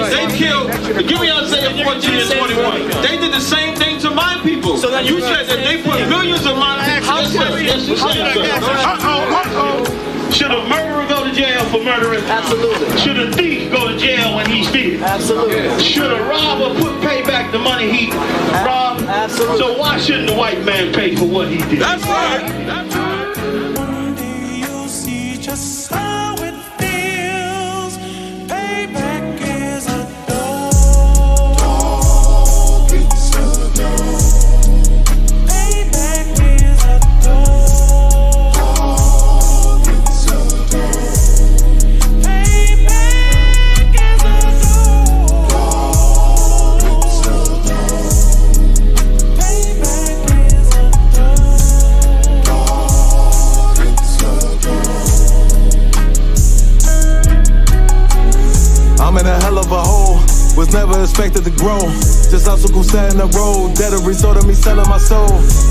They killed, give me Isaiah 14 and 21. They did the same thing to my people. So you said that they put millions of my people. Should a murderer go to jail for murdering? Absolutely. Should a thief go to jail when he steals? Absolutely. Should a robber pay back the money he robbed? Absolutely. So why shouldn't the white man pay for what he did? That's right. That's right. One day you'll see just how it feels. Payback is a dog. It's a dog. Payback is a dog. It's a dog. Payback is a dog. It's a dog. Payback is a I'm in a hell of a hole, was never expected to grow. Just obstacles set in the road, that a result of me selling my soul.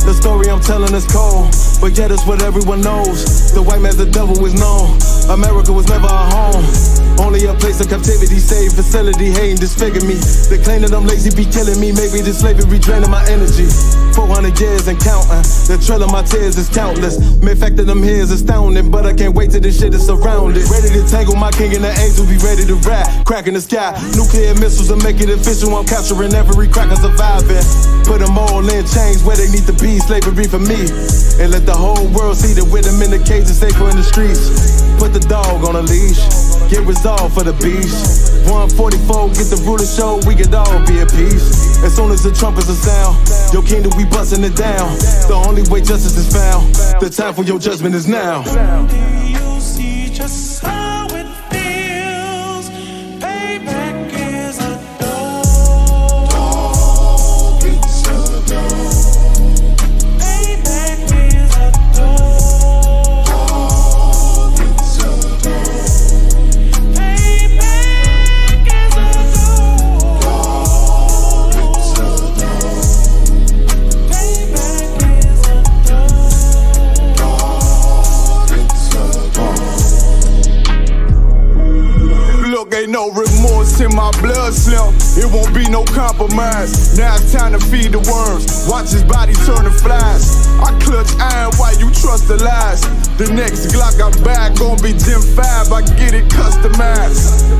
The story I'm telling is cold, but yet it's what everyone knows. The white man's the devil is known. America was never our home, only a place of captivity, safe facility, hating, disfigure me. They claim that I'm lazy, be killing me. Maybe this slavery draining my energy. 400 years and counting, the trail of my tears is countless. Main fact that I'm here is astounding, but I can't wait till this shit is surrounded. Ready to tangle my king and the angel, be ready to rap. Crack in the sky, nuclear missiles and make it official. I'm capturing every cracker surviving. Put them all in chains where they need to be, slavery for me. And let the whole world see that with them in the cage and safer in the streets. Put the dog on a leash, get resolved for the beast. 144, get the ruler show, we could all be at peace. As soon as the trumpets are sound, your kingdom we busting it down. The only way justice is found, the time for your judgment is now. You'll see just how it feels. Payback is a dog. It's a dog. Payback is a dog. It's a dog. Payback is a dog. It's a dog. Payback is a Look, ain't no remorse in my blood, Slim. It won't be no compromise. Now it's time to feed the worms. Watch his body turn to flies. I clutch iron while you trust the lies. The next Glock I buy gon' be Gen 5. I get it customized.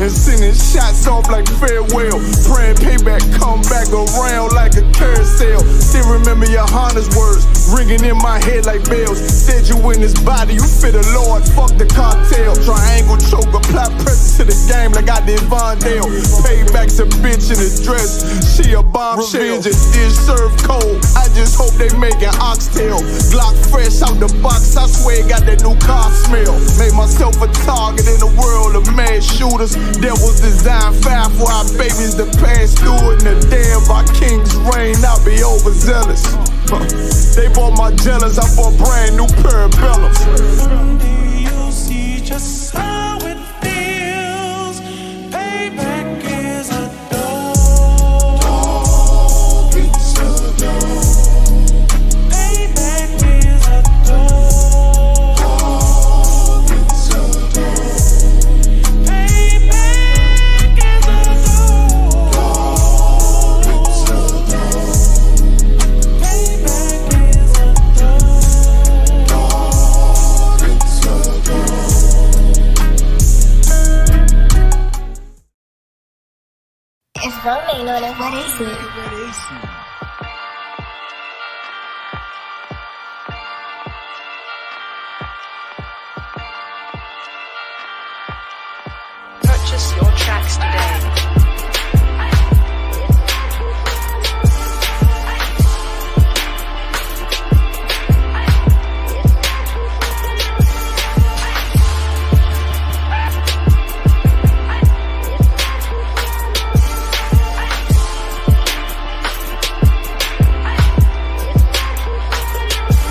And sending shots off like farewell. Praying payback come back around like a carousel. Still remember your Honda's words ringing in my head like bells. Said you in this body, you fit a Lord, fuck the cartel. Triangle choke, apply pressure to the game like I did Von Dale. Payback's a bitch in a dress, she a bombshell. Revenge is served cold, I just hope they make an oxtail. Glock fresh out the box, I swear it got that new car smell. Made myself a target in a world of mad shooters. Devils design fire for our babies to pass through. In the day of our king's reign, I'll be overzealous. They bought my jealous, I bought brand new parabellums. Someday you'll see just how it feels. Payback is a dog. It's a dog. Payback is a dog. It's a dog. Payback is a dog. It's a dog. Payback is a dog. It's a dog. It's voting on it. What is it? Purchase your tracks today.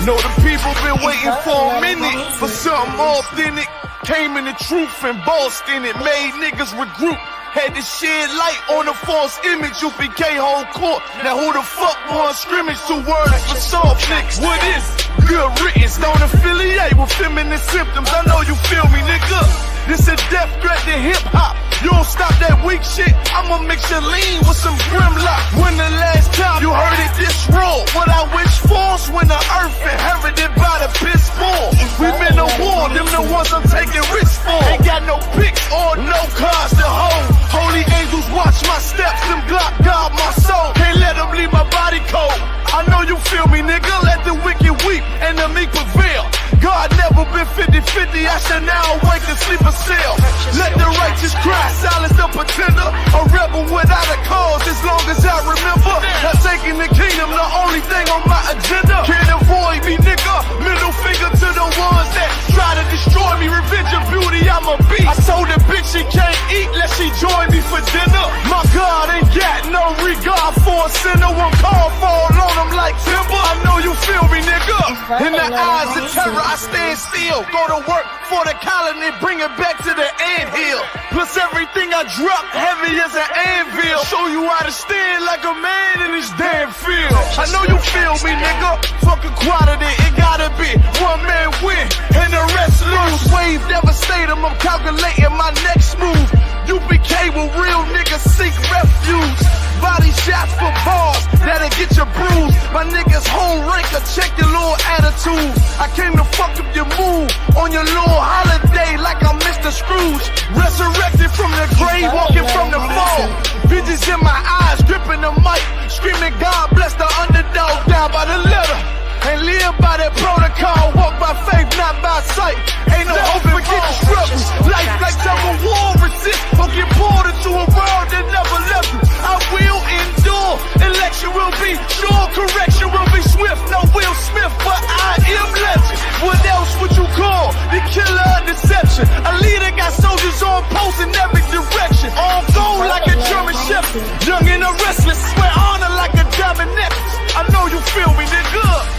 Know the people been waiting for a minute for something authentic. Came in the truth and bossed in it, made niggas regroup. Had to shed light on the false image, UPK whole court. Now who the fuck won scrimmage? 2 words for soft niggas. What is it? Good riddance, don't affiliate with feminine symptoms. I know you feel me, nigga. This a death threat to hip hop. You don't stop that weak shit, I'ma mix your lean with some Grimlock. When the last time you heard it this raw? What I wish for's when the earth inherited by the piss poor. We been to war, them the ones I'm taking risks for. Ain't got no picks or no cars to hold. Holy angels watch my steps, them Glock guard my soul. Can't let them leave my body cold. I know you feel me, nigga. Let the wicked weep and the meek prevail. God never been 50-50. I shall now awake and sleep a cell. Let the righteous cry, silence the pretender. A rebel without a cause, as long as I remember. Not taking the kingdom, the only thing on my agenda. Can't avoid me, nigga. Middle finger to the ones that try to destroy me. Revenge of beauty, I'm a beast. I told the bitch she can't eat, let she join me for dinner. My God ain't got no regard for a sinner. One call fall on him like timber. I know you feel me, nigga. In the eyes of terror, I stand still. Go to work for the colony, bring it back to the anthill. Plus everything I drop, heavy as an anvil. Show you how to stand like a man in this damn field. I know you feel me, nigga. Fuck equality, it gotta be one man win and the rest lose. Wave devastator, I'm calculating my next move. UPK will real niggas seek refuge. Body shots for bars, that'll get you bruised. My niggas whole ranker, check your little attitude. I came to fuck up your mood on your little holiday like I'm Mr. Scrooge. Resurrected from the grave, walking from the fall. Visions in my eyes, gripping the mic, screaming God bless the underdog down by the letter. And live by that protocol, walk by faith, not by sight. Ain't no hope, forget the struggles. Life like tug of war, resist or get pulled into a world that never left you. I will endure, election will be sure, correction will be swift. No Will Smith, but I am legend. What else would you call the killer of deception? A leader got soldiers on post in every direction. On gold like a German shepherd, young and a restless, swear honor like a diamond necklace. I know you feel me, nigga.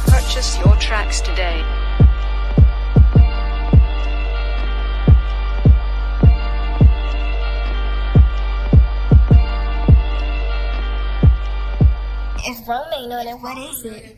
Purchase your tracks today. If Rome ain't know that, what is it?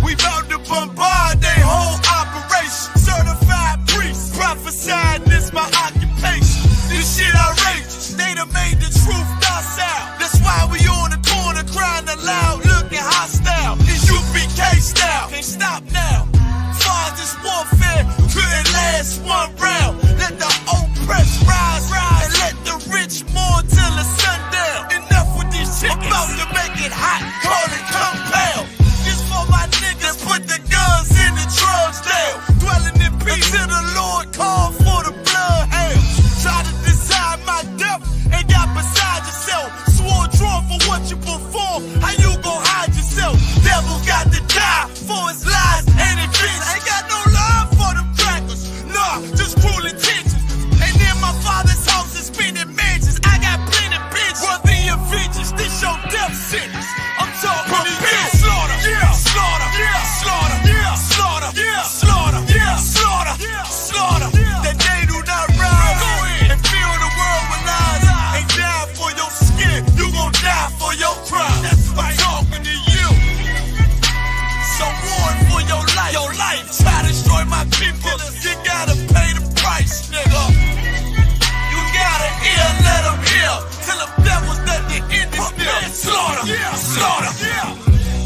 We bout to bombard they whole operation. Certified priest, prophesying this my occupation. This shit outrageous, they done made the truth docile. That's why we on the corner crying aloud, looking hostile. It's UPK style, can't stop now. Far this warfare couldn't last one round. Let the oppressed rise, and let the rich mourn till the sundown. Enough with these chickens, about to make it hot, call it compound. For my niggas, put the guns in the drugs down. Dwelling in peace till the Lord call for the bloodhounds. Try to decide my death and got beside yourself. Swore drawn for what you perform. How you gon' hide yourself? Devil got to die for his lies and inventions. Ain't got no love for them crackers. Nah, just cruel intentions. And in my father's house is spinning mansions. I got plenty bitches. Worthy of vengeance. This your death sentence. I'm talking to you. Slaughter. Yeah. Slaughter, yeah, slaughter, yeah, slaughter, yeah, slaughter, yeah, slaughter, yeah, slaughter. That they do not rise and fill the world with lies. Ain't die for your skin, you gon' die for your crime. I'm talking to you. So warn for your life. Your life try to destroy my people. You gotta pay the price, nigga. You gotta hear, let them hear. Tell them devils that they end this deal. Slaughter, yeah, slaughter, yeah.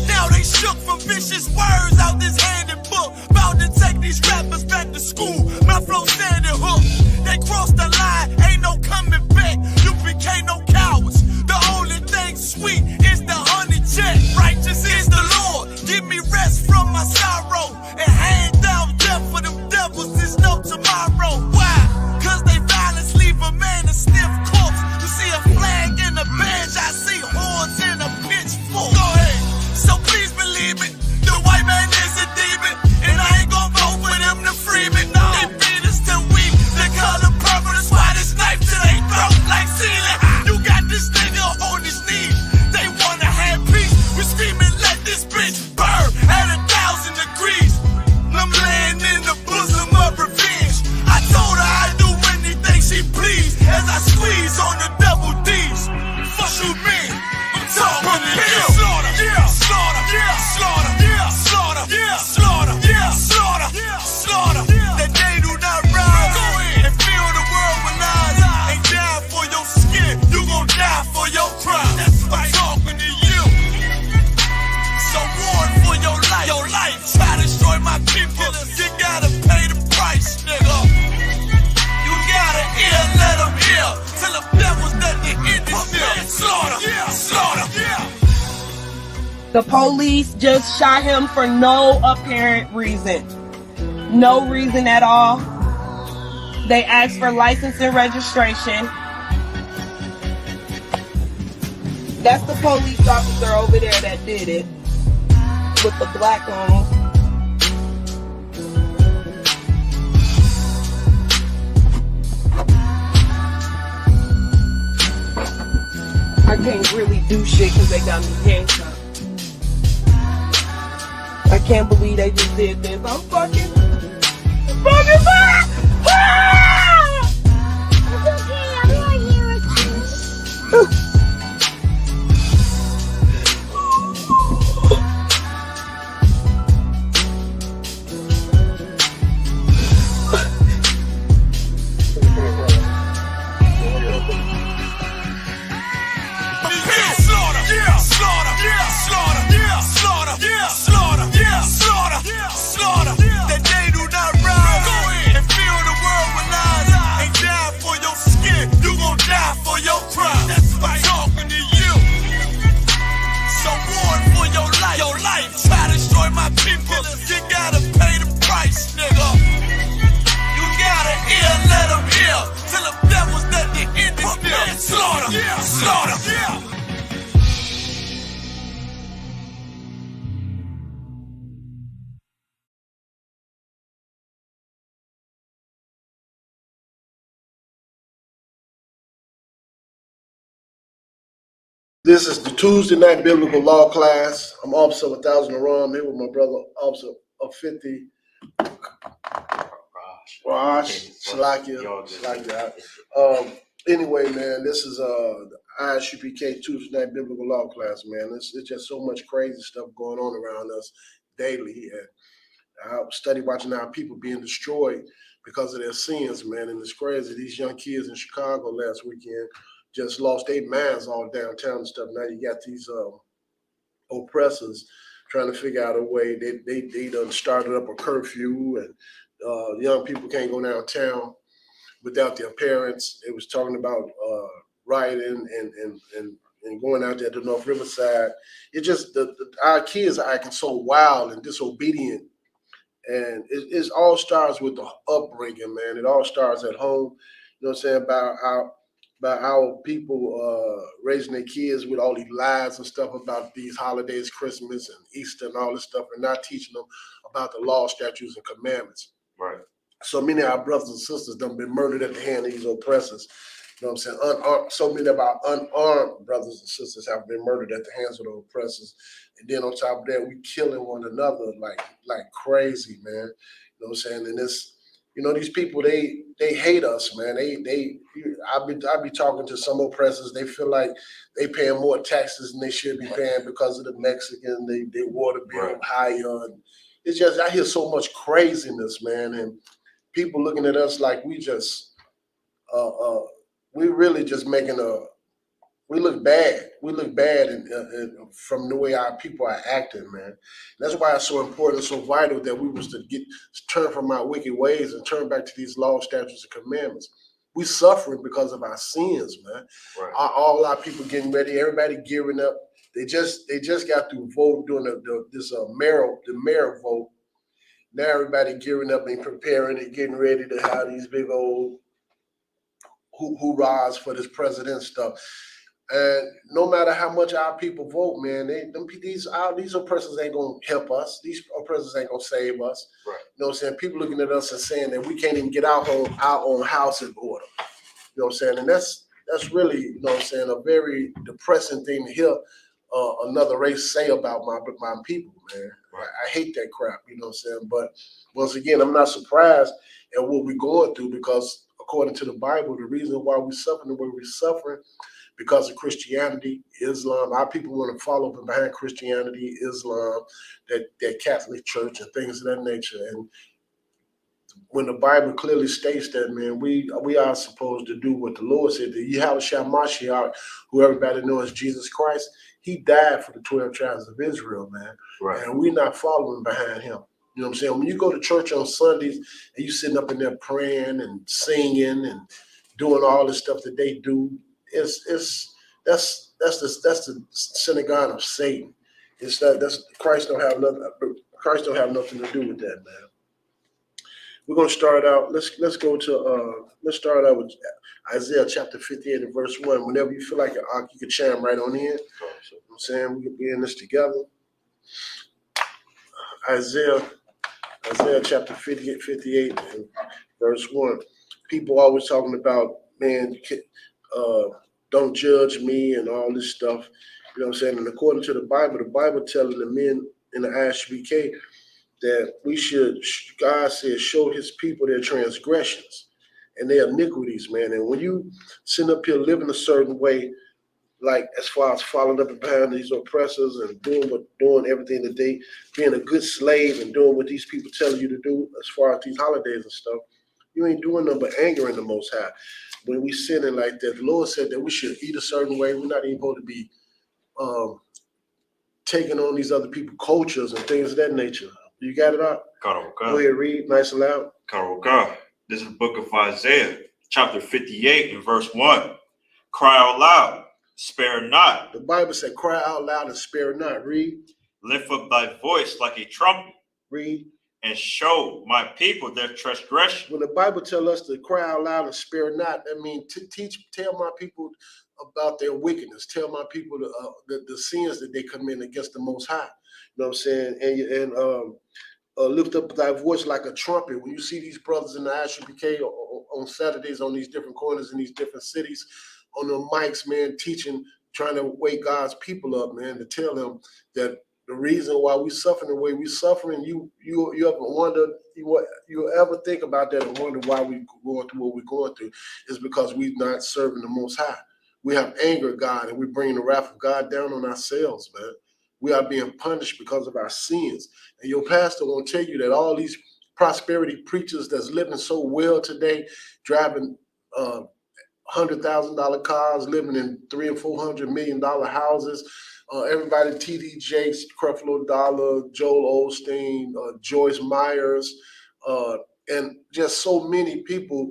Now they shook from vicious words out this handbook. Bound to take these rappers back to school. My flow standing hook. They crossed the line, ain't no coming back. You became no cowards. The only thing sweet is the honey check. Righteous is the Lord. Give me rest from my sorrow. And hand down death for them devils. There's no tomorrow. Why? Cause they violence leave a man a stiff corpse. You see a flag in a badge, I see horns in a pitchfork. Go ahead. So please believe it, the white man is a demon. And I ain't gon' vote for them to free me. No. They beat us till we The police just shot him for no apparent reason. No reason at all. They asked for license and registration. That's the police officer over there that did it. With the black on. I can't really do shit because they got me handcuffed. I can't believe they just did this. I'm fucking back! It's okay, I'm not here with you. This is the Tuesday night biblical law class. I'm Officer of 1,000 Aram here with my brother, Officer of 50. Raj, Shalakia. Anyway, man, this is the ISUPK Tuesday night biblical law class, man. It's just so much crazy stuff going on around us daily. And I study watching our people being destroyed because of their sins, man. And it's crazy. These young kids in Chicago last weekend just lost their minds all downtown and stuff. Now you got these oppressors trying to figure out a way. They done started up a curfew, and young people can't go downtown without their parents. It was talking about rioting and going out there to North Riverside. It just our kids are acting so wild and disobedient, and it all starts with the upbringing, man. It all starts at home. You know what I'm saying? About our people raising their kids with all these lies and stuff about these holidays, Christmas and Easter and all this stuff, and not teaching them about the law, statutes, and commandments. Right. So many of our brothers and sisters done been murdered at the hand of these oppressors. You know what I'm saying? Unarmed, so many of our unarmed brothers and sisters have been murdered at the hands of the oppressors. And then on top of that, we killing one another like crazy, man. You know what I'm saying? And this, you know, these people, they hate us, man. I be talking to some oppressors. They feel like they paying more taxes than they should be paying because of the Mexican. They water bill higher. And it's just, I hear so much craziness, man. And people looking at us like we just, we really just making we look bad. We look bad from the way our people are acting, man. That's why it's so important, so vital that we was to turn from our wicked ways and turn back to these laws, statutes, and commandments. We suffering because of our sins, man. Right. All our people getting ready, everybody gearing up. They just got to vote during the mayor vote. Now everybody gearing up and preparing and getting ready to have these big old hoorahs for this president stuff. And no matter how much our people vote, man, these oppressors ain't gonna help us. These oppressors ain't gonna save us. Right. You know what I'm saying? People looking at us and saying that we can't even get our own house in order. You know what I'm saying? And that's really, you know what I'm saying, a very depressing thing to hear another race say about my people, man. Right. I hate that crap, you know what I'm saying? But once again, I'm not surprised at what we're going through, because according to the Bible, the reason why we're suffering the way we're suffering because of Christianity, Islam. Our people want to follow behind Christianity, Islam, that Catholic Church and things of that nature. And when the Bible clearly states that, man, we are supposed to do what the Lord said. The Yahushua Mashiach, who everybody knows as Jesus Christ, he died for the 12 tribes of Israel, man. Right. And we're not following behind him. You know what I'm saying? When you go to church on Sundays and you sitting up in there praying and singing and doing all the stuff that they do, that's the synagogue of Satan. It's that's Christ don't have nothing to do with that, man. We're gonna start out. Let's start out with Isaiah chapter 58 and verse 1. Whenever you feel like it, you can chime right on in. So I'm saying we can be in this together. Isaiah chapter 58 and verse 1. People always talking about, man, don't judge me and all this stuff. You know what I'm saying? And according to the Bible telling the men in the ISUPK that we should, God says, show his people their transgressions and their iniquities, man. And when you sit up here living a certain way, like as far as following up behind these oppressors and doing everything that they, being a good slave and doing what these people tell you to do as far as these holidays and stuff, you ain't doing nothing but angering the Most High. When we sinning like that, the Lord said that we should eat a certain way. We're not even supposed to be taking on these other people's cultures and things of that nature. You got it out? Go ahead, read nice and loud. This is the book of Isaiah, chapter 58 and verse 1. Cry out loud, spare not. The Bible said, cry out loud and spare not. Read. Lift up thy voice like a trumpet. Read. And show my people their transgression. When the Bible tells us to cry out loud and spare not, that means tell my people about their wickedness. Tell my people the sins that they commit against the Most High. You know what I'm saying? And lift up thy voice like a trumpet. When you see these brothers in the ISUPK on Saturdays on these different corners in these different cities, on the mics, man, teaching, trying to wake God's people up, man, to tell them that the reason why we suffering the way we suffering, you ever wonder, you ever think about that and wonder why we going through what we're going through, is because we're not serving the Most High. We have angered God and we're bringing the wrath of God down on ourselves, man. We are being punished because of our sins. And your pastor will tell you that all these prosperity preachers that's living so well today, driving $100,000 cars, living in $300 and $400 million houses, everybody, T.D. Jakes, Creflo Dollar, Joel Osteen, Joyce Myers, and just so many people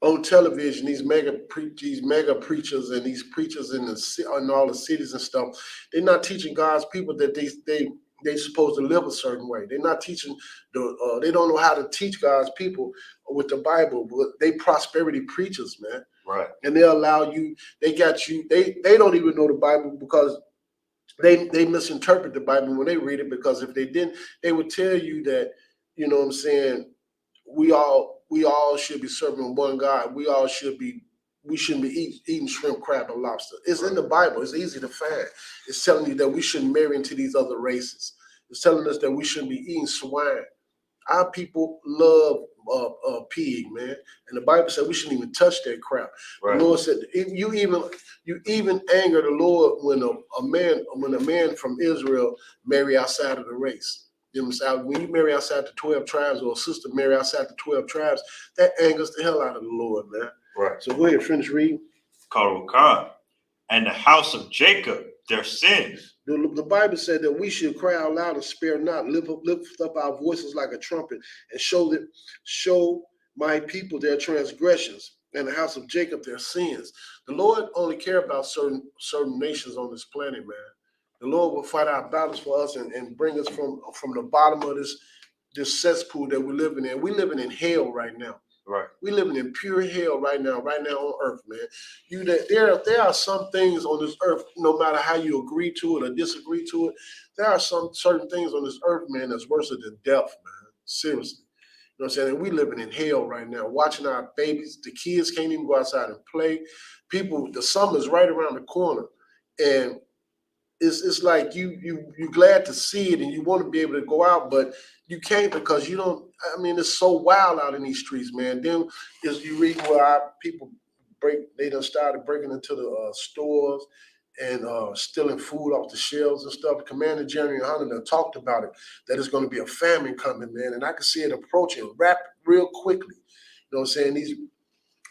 on television, these mega preachers and these preachers in all the cities and stuff, they're not teaching God's people that they supposed to live a certain way. They're not teaching they don't know how to teach God's people with the Bible. But they prosperity preachers, man. Right. And they allow you, they don't even know the Bible because they misinterpret the Bible when they read it, because if they didn't, they would tell you that, you know what I'm saying, we all should be serving one God. We shouldn't be eating shrimp, crab, and lobster. It's in the Bible. It's easy to find. It's telling you that we shouldn't marry into these other races. It's telling us that we shouldn't be eating swine. Our people love pig, man. And the Bible said we shouldn't even touch that crap. Right. The Lord said you even anger the Lord when a man from Israel marry outside of the race. You know what I'm saying? When you marry outside the 12 tribes, or a sister marry outside the 12 tribes, that angers the hell out of the Lord, man. Right. So go ahead, finish reading. And the house of Jacob, their sins. The Bible said that we should cry out loud and spare not, lift up our voices like a trumpet, and show my people their transgressions, and the house of Jacob their sins. The Lord only cares about certain nations on this planet, man. The Lord will fight our battles for us and bring us from the bottom of this cesspool that we're living in. We're living in hell right now. Right. We're living in pure hell right now on earth, man. There are some things on this earth, no matter how you agree to it or disagree to it, there are some certain things on this earth, man, that's worse than death, man. Seriously. You know what I'm saying? And we living in hell right now, watching our babies. The kids can't even go outside and play. The summer's right around the corner. And it's like you're glad to see it and you want to be able to go out, but you can't because you don't. I mean, it's so wild out in these streets, man. Then as you read where our people they done started breaking into the stores and stealing food off the shelves and stuff. Commander General Hunter done talked about it, that it's going to be a famine coming, man, and I can see it approaching real quickly. You know what I'm saying?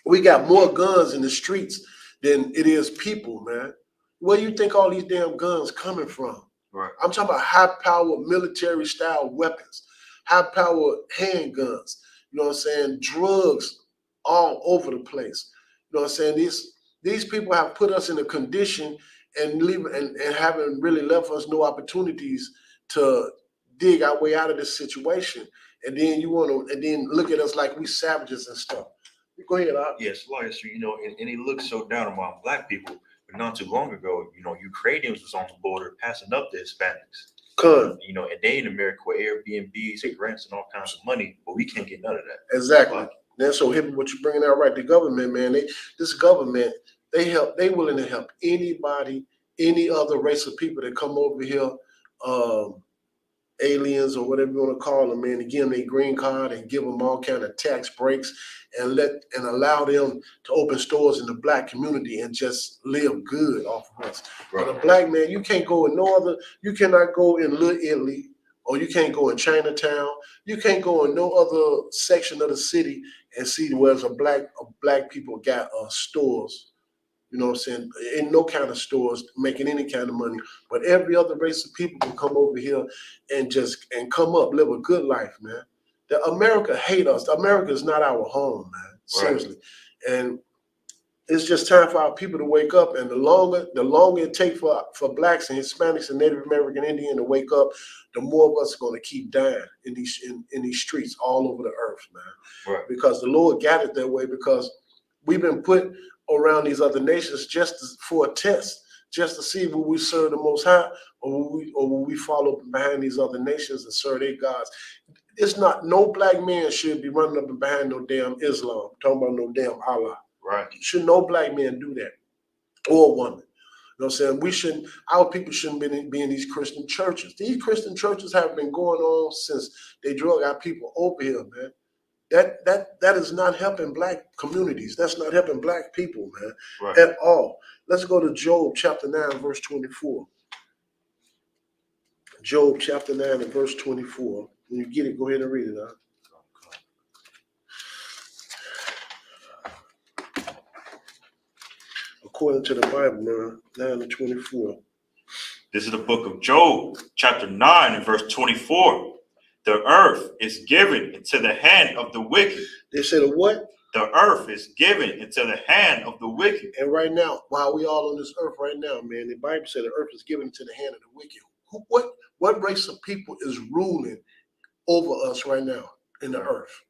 We got more guns in the streets than it is people, man. Where do you think all these damn guns coming from? Right. I'm talking about high-powered military-style weapons, high-powered handguns, you know what I'm saying, drugs all over the place. You know what I'm saying? These people have put us in a condition and leave and haven't really left us no opportunities to dig our way out of this situation. And then you want to, and then look at us like we savages and stuff. Go ahead, Al. Yes, like so, and he looks so down among black people. But not too long ago, Ukrainians was on the border passing up the Hispanics. Good. And they in America with Airbnbs and rents and all kinds of money, but we can't get none of that. Exactly. That's so hip what you're bringing out right. The government, man, this government, they willing to help anybody, any other race of people that come over here, aliens or whatever you want to call them, man, to give them their green card and give them all kind of tax breaks and allow them to open stores in the black community and just live good off of us. Right. But a black man, you can't go in you cannot go in Little Italy, or you can't go in Chinatown. You can't go in no other section of the city and see where black people got stores. You know what I'm saying? In no kind of stores making any kind of money. But every other race of people can come over here and come up, live a good life, man. America hate us. America is not our home, man. Seriously. Right. And it's just time for our people to wake up. And the longer it takes for blacks and Hispanics and Native American Indian to wake up, the more of us are going to keep dying in these streets all over the earth, man. Right. Because the Lord got it that way, because we've been put around these other nations for a test, just to see will we serve the Most High, or will we follow behind these other nations and serve their gods. It's not, no black man should be running up and behind no damn Islam, talking about no damn Allah. Right. Should no black man do that, or woman. You know what I'm saying? Our people shouldn't be in these Christian churches. These Christian churches have been going on since they drug our people over here, man. That is not helping black communities. That's not helping black people, man, right, at all. Let's go to Job chapter 9, verse 24. Job chapter 9 and verse 24. When you get it, go ahead and read it, huh? According to the Bible, man, 9 and 24. This is the book of Job, chapter 9 and verse 24. The earth is given into the hand of the wicked. They said, what? The earth is given into the hand of the wicked. And right now, while we all on this earth right now, man, the Bible said the earth is given into the hand of the wicked. What race of people is ruling over us right now in the earth?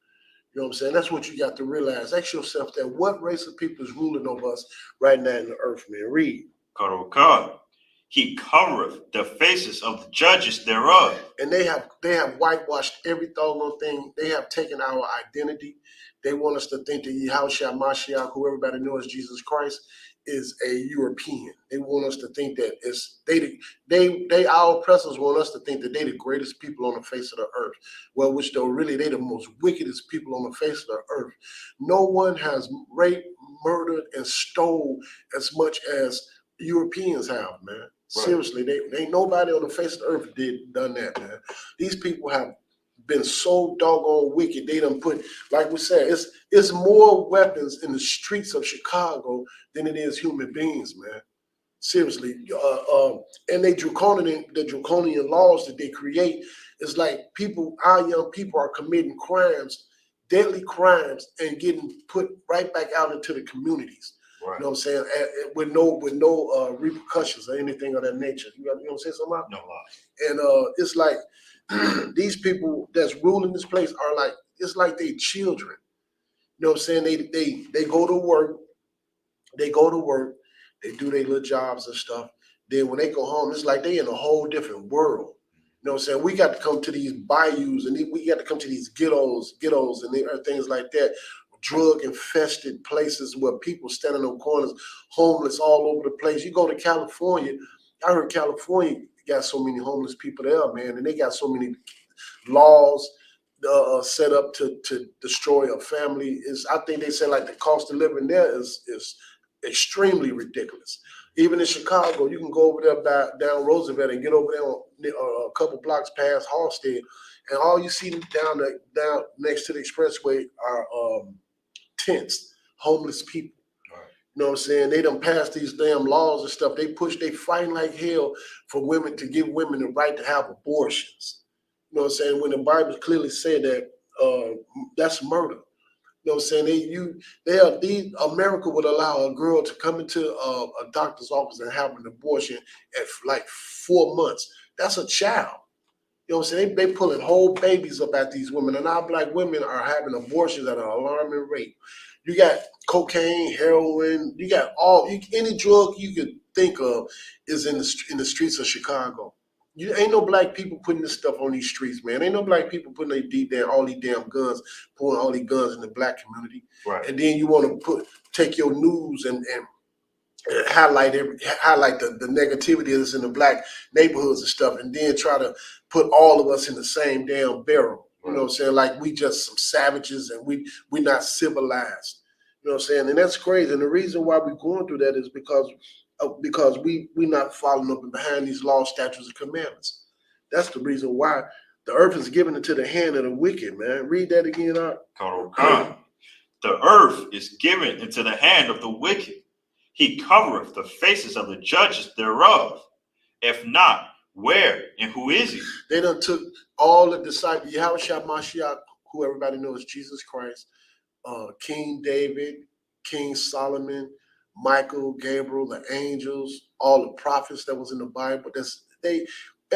You know what I'm saying? That's what you got to realize. Ask yourself that. What race of people is ruling over us right now in the earth, man? Read. God. He covereth the faces of the judges thereof. And they have whitewashed every doggone thing. They have taken our identity. They want us to think that Yahushua Mashiach, who everybody knows Jesus Christ, is a European. They want us to think that our oppressors want us to think that they the greatest people on the face of the earth. Well, which though really they the most wickedest people on the face of the earth. No one has raped, murdered, and stole as much as Europeans have, man. Right. Seriously, they ain't nobody on the face of the earth done that, man. These people have been so doggone wicked. They done put, like we said, it's more weapons in the streets of Chicago than it is human beings, man. Seriously, and the draconian laws that they create is like our young people are committing crimes, deadly crimes, and getting put right back out into the communities. Right. You know what I'm saying? With no repercussions or anything of that nature. You know what I'm saying? Something? No lie. And it's like these people that's ruling this place are like, it's like they children. You know what I'm saying? They go to work. They do their little jobs and stuff. Then when they go home, it's like they in a whole different world. You know what I'm saying? We got to come to these bayous and we got to come to these ghettos and things like that. Drug-infested places where people standing on corners, homeless all over the place. You go to California, I heard California got so many homeless people there, man, and they got so many laws set up to destroy a family. I think they said like the cost of living there is extremely ridiculous. Even in Chicago, you can go over there down Roosevelt and get over there a couple blocks past Halstead, and all you see down next to the expressway are tents, homeless people. Right. You know what I'm saying? They done passed these damn laws and stuff. They fighting like hell for women, to give women the right to have abortions. You know what I'm saying? When the Bible clearly said that that's murder. You know what I'm saying? America would allow a girl to come into a doctor's office and have an abortion at like 4 months. That's a child. You know what I'm saying? They pulling whole babies up at these women, and our black women are having abortions at an alarming rate. You got cocaine, heroin, you got any drug you could think of is in the streets of Chicago. You ain't no black people putting this stuff on these streets, man. Ain't no black people putting all these damn guns, pulling all these guns in the black community. Right. And then you want to take your news and highlight the negativity that's in the black neighborhoods and stuff, and then try to put all of us in the same damn barrel. You know what I'm saying? Like we just some savages and we not civilized. You know what I'm saying? And that's crazy. And the reason why we're going through that is because we not following up and behind these laws, statutes, and commandments. That's the reason why the earth is given into the hand of the wicked, man. Read that again, Art. The earth is given into the hand of the wicked. He covereth the faces of the judges thereof. If not, where and who is he? They done took all the disciples, Yahushua Mashiach, who everybody knows Jesus Christ, King David, King Solomon, Michael, Gabriel, the angels, all the prophets that was in the Bible.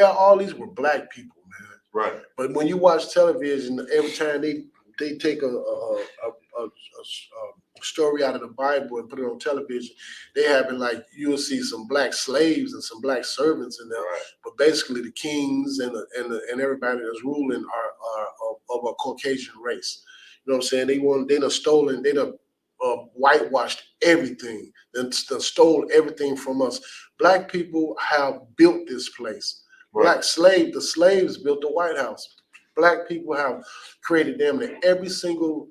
All these were black people, man. Right. But when you watch television, every time they take a story out of the Bible and put it on television, they having like you'll see some black slaves and some black servants in there. Right. But basically, the kings and everybody that's ruling are of a Caucasian race. You know what I'm saying? They done stolen, they done whitewashed everything, then stole everything from us. Black people have built this place. Right. The slaves built the White House. Black people have created damn near every single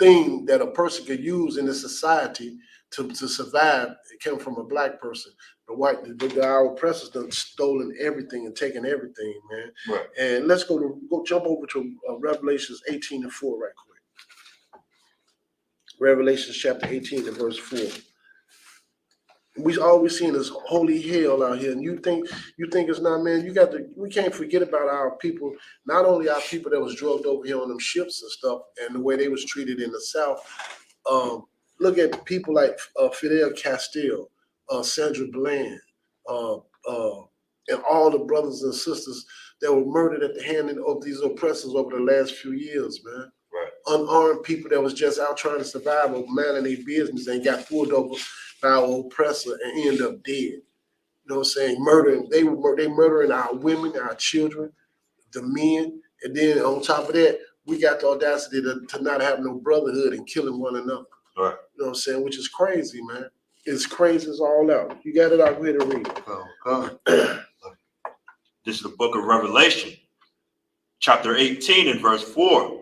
thing that a person could use in this society to survive. It came from a black person. Our oppressors done stolen everything and taken everything, man. Right. And let's go jump over to Revelations 18:4 right quick. Revelations chapter 18 and verse 4. We always seeing this holy hell out here, and you think it's not, man. We can't forget about our people. Not only our people that was drugged over here on them ships and stuff, and the way they was treated in the South. Look at people like Fidel Castile, Sandra Bland, and all the brothers and sisters that were murdered at the hand of these oppressors over the last few years, man. Right. Unarmed people that was just out trying to survive or minding their business and got pulled over by our oppressor and ended up dead. You know what I'm saying? Murdering. They murdering our women, our children, the men, and then on top of that, we got the audacity to not have no brotherhood and killing one another. Right. You know what I'm saying? Which is crazy, man. It's crazy as all out. You got it out here to read it. This is the book of Revelation, chapter 18 and verse 4.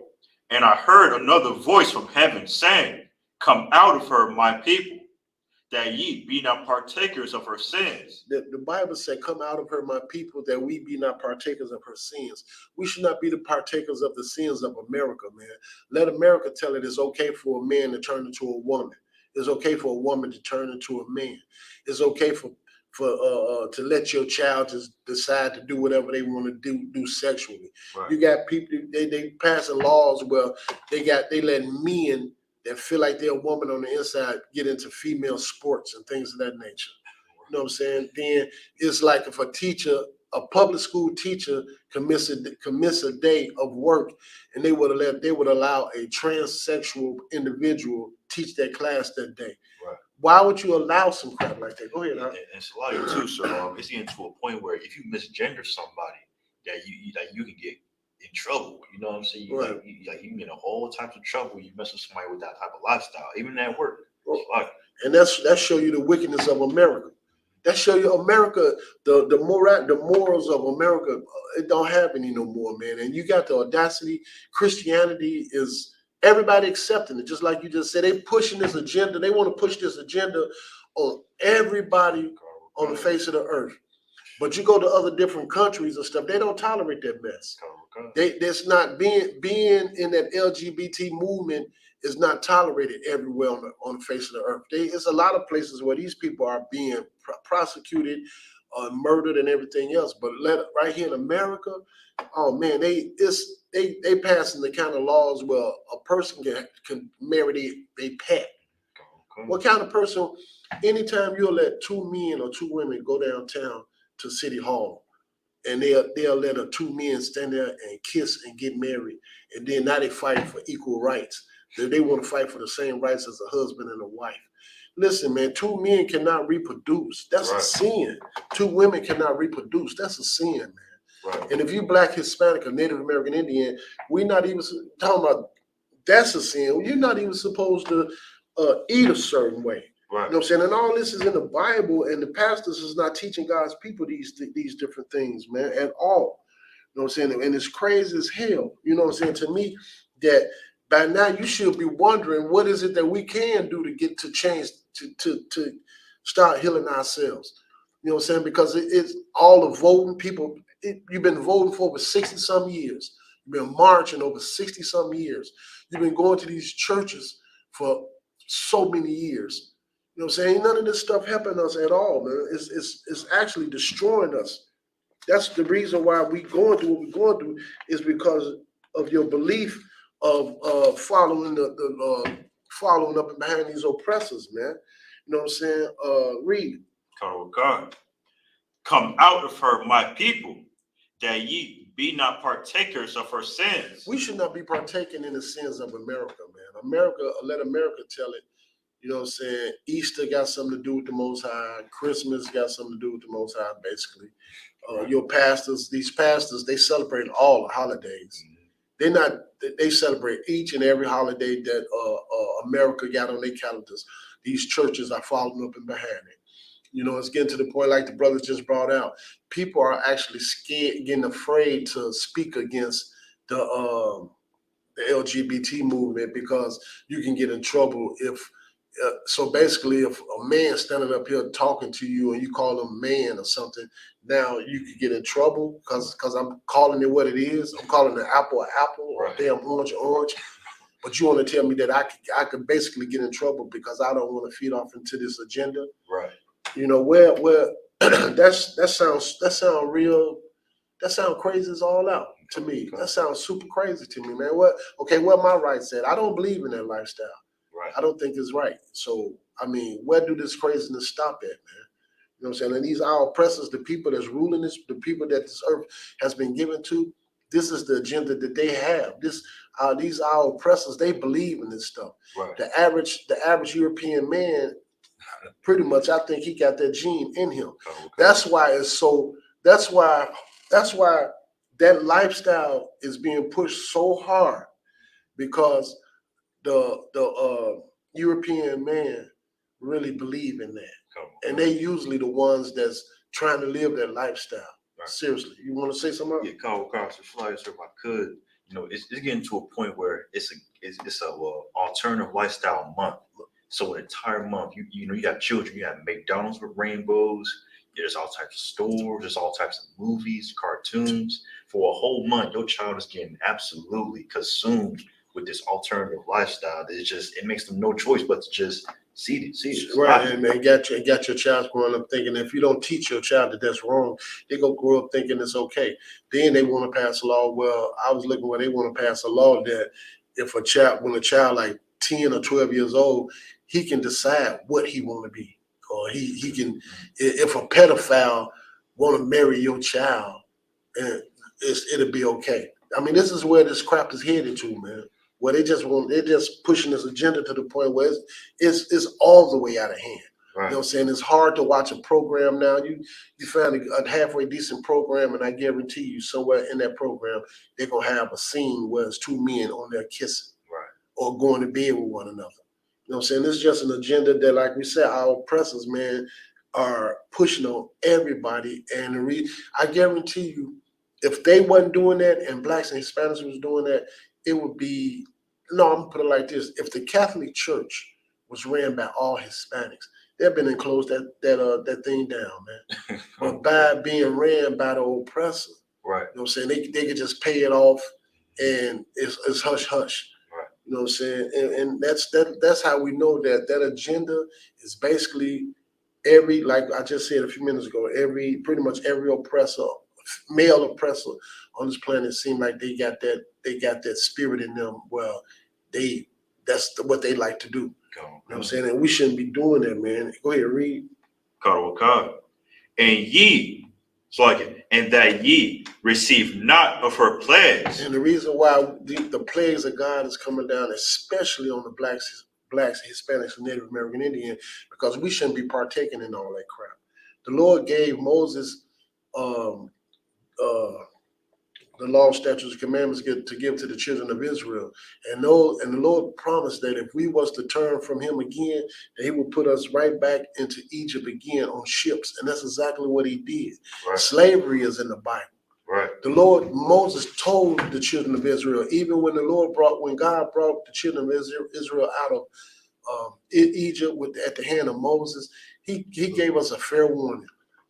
And I heard another voice from heaven saying, come out of her, my people, that ye be not partakers of her sins. The Bible said, come out of her, my people, that we be not partakers of her sins. We should not be the partakers of the sins of America, man. Let America tell it it's okay for a man to turn into a woman. It's okay for a woman to turn into a man. It's okay for to let your child just decide to do whatever they want to do sexually. Right. You got people, they passing laws where they let men that feel like they're a woman on the inside get into female sports and things of that nature. You know what I'm saying? Then it's like if a public school teacher commits a day of work, and they would allow a transsexual individual teach that class that day. Right. Why would you allow some crap like that? Go ahead. And it's a lot of too, so it's getting to a point where if you misgender somebody, that you can get in trouble. You know what I'm saying? You get in all types of trouble when you mess with somebody with that type of lifestyle, even at work. And that show you the wickedness of America. That show you America, the morals of America, it don't have any no more, man. And you got the audacity. Christianity is everybody accepting it, just like you just said. They pushing this agenda. They want to push this agenda on everybody on the face of the earth. But you go to other different countries and stuff, they don't tolerate that mess. That's not being in that LGBT movement is not tolerated everywhere on the face of the earth. It's a lot of places where these people are being prosecuted murdered and everything else. But right here in America, oh man, they passing the kind of laws where a person can marry their pet. What kind of person? Anytime you'll let two men or two women go downtown to City Hall, and they'll let two men stand there and kiss and get married, and then now they fight for equal rights. They want to fight for the same rights as a husband and a wife. Listen, man, two men cannot reproduce. That's a sin. Two women cannot reproduce. That's a sin, man. Right. And if you Black, Hispanic, or Native American Indian, we're not even talking about that's a sin. You're not even supposed to eat a certain way. Right. You know what I'm saying? And all this is in the Bible, and the pastors is not teaching God's people these different things, man, at all. You know what I'm saying? And it's crazy as hell. You know what I'm saying? To me, that by now you should be wondering what is it that we can do to get to change, to start healing ourselves. You know what I'm saying? Because it's all the voting people. You've been voting for over 60-some years. You've been marching over 60-some years. You've been going to these churches for so many years. You know what I'm saying? None of this stuff helping us at all, man. It's actually destroying us. That's the reason why we going through what we're going through, is because of your belief of following following up and behind these oppressors, man. You know what I'm saying? Read. Come out of her, my people, that ye be not partakers of her sins. We should not be partaking in the sins of America, man. America, let America tell it. You know what I'm saying? Easter got something to do with the Most High. Christmas got something to do with the Most High, basically. Your pastors, these pastors, they celebrate all the holidays. They celebrate each and every holiday that America got on their calendars. These churches are following up and behind it. You know, it's getting to the point, like the brothers just brought out, people are actually scared, getting afraid to speak against the LGBT movement, because you can get in trouble if, so basically if a man standing up here talking to you and you call him man or something, now you could get in trouble because I'm calling it what it is. I'm calling an apple an apple, or a damn orange an orange. But you want to tell me that I could basically get in trouble because I don't want to feed off into this agenda. Right. You know, where that sounds real. That sounds crazy as all out to me. That sounds super crazy to me, man. Where my rights at? I don't believe in that lifestyle. Right. I don't think it's right. So, I mean, where do this craziness stop at, man? You know what I'm saying? And these our oppressors, the people that's ruling this, the people that this earth has been given to, this is the agenda that they have. These our oppressors, they believe in this stuff. Right. The average European man, pretty much, I think he got that gene in him. Oh, okay. That's why that lifestyle is being pushed so hard, because the European man really believe in that. And they usually the ones that's trying to live that lifestyle. Right. Seriously. You want to say something else? Yeah, Carl Flyers, if I could. You know, it's getting to a point where it's a alternative lifestyle month. So an entire month, you got children, you have McDonald's with rainbows, there's all types of stores, there's all types of movies, cartoons. For a whole month, your child is getting absolutely consumed with this alternative lifestyle. It makes them no choice but to just see it. Right, and man, got your child growing up thinking if you don't teach your child that that's wrong, they gonna grow up thinking it's okay. Then they want to pass a law. Well, I was looking where they want to pass a law that when a child like 10 or 12 years old, he can decide what he want to be, or he can. If a pedophile want to marry your child, and it'll be okay. I mean, this is where this crap is headed to, man. Where they're just pushing this agenda to the point where it's all the way out of hand. Right. You know what I'm saying? It's hard to watch a program now. You find a halfway decent program, and I guarantee you somewhere in that program, they're going to have a scene where it's two men on there kissing, right, or going to bed with one another. You know what I'm saying? It's just an agenda that, like we said, our oppressors, man, are pushing on everybody. And I guarantee you, if they wasn't doing that and Blacks and Hispanics was doing that, it would be, no, I'm gonna put it like this. If the Catholic Church was ran by all Hispanics, they've been enclosed that thing down, man. But by being ran by the oppressor, right? You know what I'm saying? They could just pay it off, and it's hush hush. Right. You know what I'm saying? And that's how we know that agenda is basically every, like I just said a few minutes ago, pretty much every oppressor, male oppressor on this planet seem like they got that spirit in them. Well, that's what they like to do. You know what I'm saying? And we shouldn't be doing that, man. Go ahead, read. And ye, it's like it, and that ye receive not of her plagues. And the reason why the plagues of God is coming down, especially on the blacks, Hispanics, and Native American Indian, because we shouldn't be partaking in all that crap. The Lord gave Moses the law, statutes, and commandments to give to the children of Israel. And the Lord promised that if we was to turn from him again, that he would put us right back into Egypt again on ships. And that's exactly what he did. Right. Slavery is in the Bible. Right. Moses told the children of Israel, even when God brought the children of Israel out of Egypt at the hand of Moses, he gave us a fair warning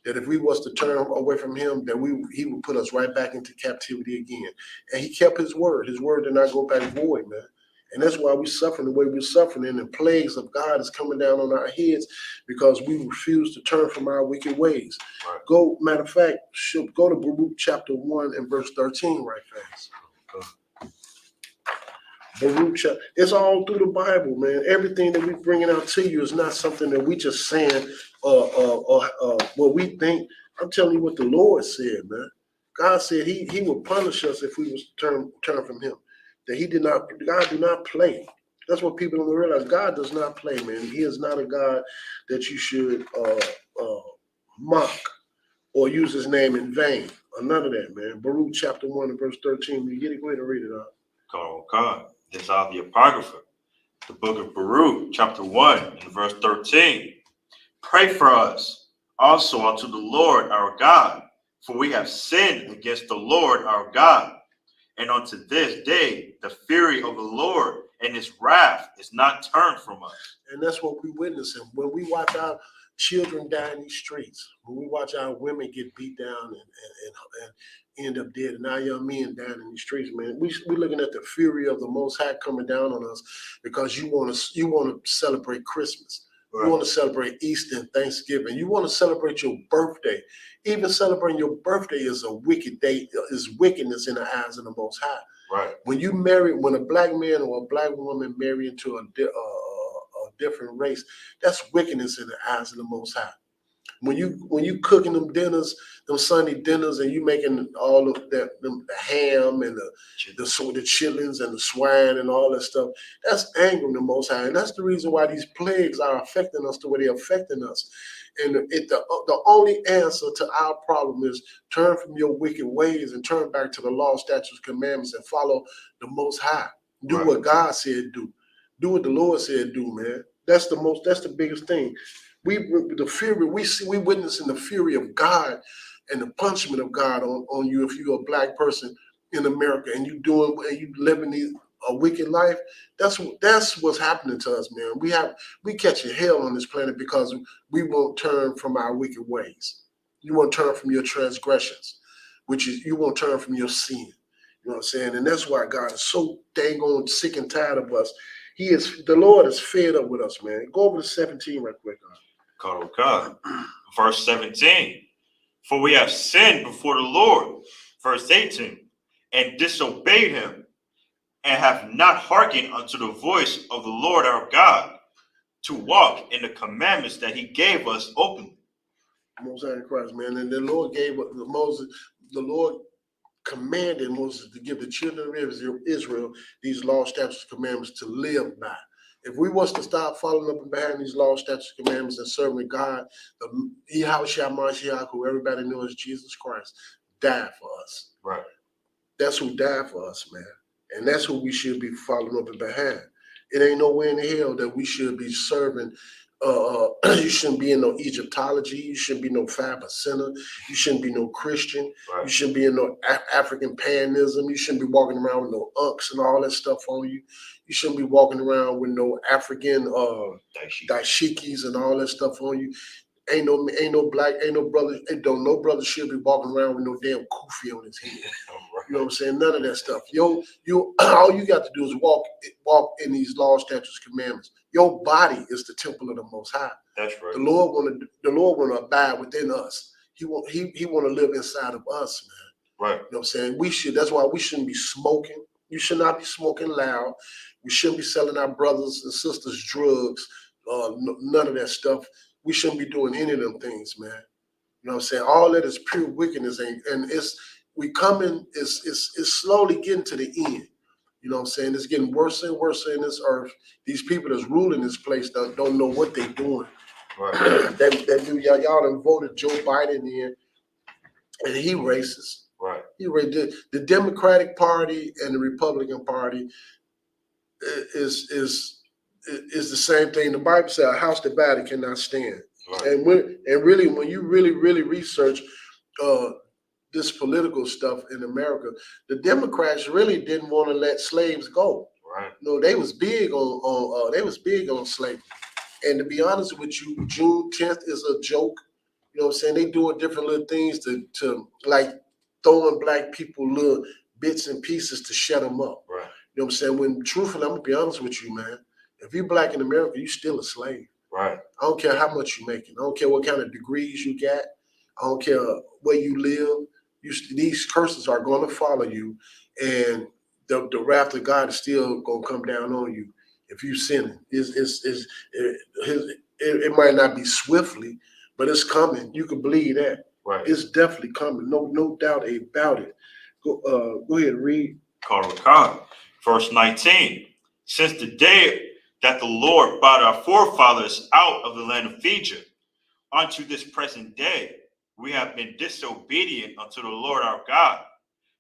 that if we was to turn away from him, that he would put us right back into captivity again. And he kept his word. His word did not go back void, man. And that's why we're suffering the way we're suffering. And the plagues of God is coming down on our heads because we refuse to turn from our wicked ways. Right. Matter of fact, go to Baruch chapter 1 and verse 13 right fast. Baruch chapter, it's all through the Bible, man. Everything that we're bringing out to you is not something that we just saying what we think. I'm telling you what the Lord said, man. God said he would punish us if we was turn from him. That God do not play. That's what people don't realize. God does not play, man. He is not a God that you should mock or use his name in vain, or none of that, man. Baruch chapter 1 and verse 13. You get it, go ahead and read it out. God. This is out of the Apocrypha, the book of Baruch, chapter 1 and verse 13. Pray for us also unto the Lord our God, for we have sinned against the Lord our God. And unto this day, the fury of the Lord and his wrath is not turned from us. And that's what we witnessing. When we watch our children die in these streets, when we watch our women get beat down and end up dead, and our young men down in the streets, man, we're looking at the fury of the Most High coming down on us because you want to celebrate Christmas. Right. You want to celebrate Easter and Thanksgiving. You want to celebrate your birthday. Even celebrating your birthday is a wicked day, is wickedness in the eyes of the Most High. Right. When a black man or a black woman marry into a different race, that's wickedness in the eyes of the Most High. When you cooking them dinners, them Sunday dinners, and you making all of that, the ham and the chitlins and the swine and all that stuff, that's angering the Most High, and that's the reason why these plagues are affecting us the way they're affecting us. And the only answer to our problem is turn from your wicked ways and turn back to the law, statutes, commandments, and follow the Most High. Do right. What God said do. Do what the Lord said do, man. That's the biggest thing. We witnessing the fury of God and the punishment of God on you if you're a black person in America and you living a wicked life. That's what's happening to us, man. We catching hell on this planet because we won't turn from our wicked ways. You won't turn from your transgressions, which is you won't turn from your sin. You know what I'm saying? And that's why God is so dang on sick and tired of us. The Lord is fed up with us, man. Go over to 17 right quick. God. Verse 17. For we have sinned before the Lord. Verse 18. And disobeyed him, and have not hearkened unto the voice of the Lord our God, to walk in the commandments that he gave us openly. Most High Christ, man. And the Lord the Lord commanded Moses to give the children of Israel these law, statutes, commandments to live by. If we was to stop following up and behind these law, statutes, commandments and serving God, the Yahushua Mashiach, who everybody knows Jesus Christ, died for us. Right. That's who died for us, man. And that's who we should be following up and behind. It ain't nowhere in the hell that we should be serving. You shouldn't be in no Egyptology. You shouldn't be no 5%er. You shouldn't be no Christian. Right. You shouldn't be in no African paganism. You shouldn't be walking around with no unks and all that stuff on you. You shouldn't be walking around with no African dashikis and all that stuff on you. Ain't no brother should be walking around with no damn kufi on his head. Right. You know what I'm saying? None of that stuff. All you got to do is walk in these laws, statutes, commandments. Your body is the temple of the Most High. That's right. The Lord want to abide within us. He want to live inside of us, man. Right. You know what I'm saying? That's why we shouldn't be smoking. You should not be smoking loud. We shouldn't be selling our brothers and sisters drugs. None of that stuff. We shouldn't be doing any of them things, man. You know what I'm saying? All that is pure wickedness, and it's slowly getting to the end. You know what I'm saying? It's getting worse and worse in this earth. These people that's ruling this place don't know what they're doing. Right. that dude, y'all done voted Joe Biden in, and he racist. Right. The Democratic Party and the Republican Party is the same thing. The Bible says a house divided cannot stand. Right. And when you really research this political stuff in America, the Democrats really didn't want to let slaves go. Right. No, they was big on slavery. And to be honest with you, June 10th is a joke. You know what I'm saying? They doing different little things to like throwing black people little bits and pieces to shut them up. Right. You know what I'm saying? When truthfully, I'm gonna be honest with you, man. If you're black in America, you still a slave. Right. I don't care how much you're making. I don't care what kind of degrees you got. I don't care where you live. These curses are going to follow you, and the wrath of God is still going to come down on you if you sinning. It might not be swiftly, but it's coming. You can believe that. Right. It's definitely coming. No doubt about it. Go ahead, read. Verse 19. Since the day that the Lord brought our forefathers out of the land of Egypt, unto this present day, we have been disobedient unto the Lord our God,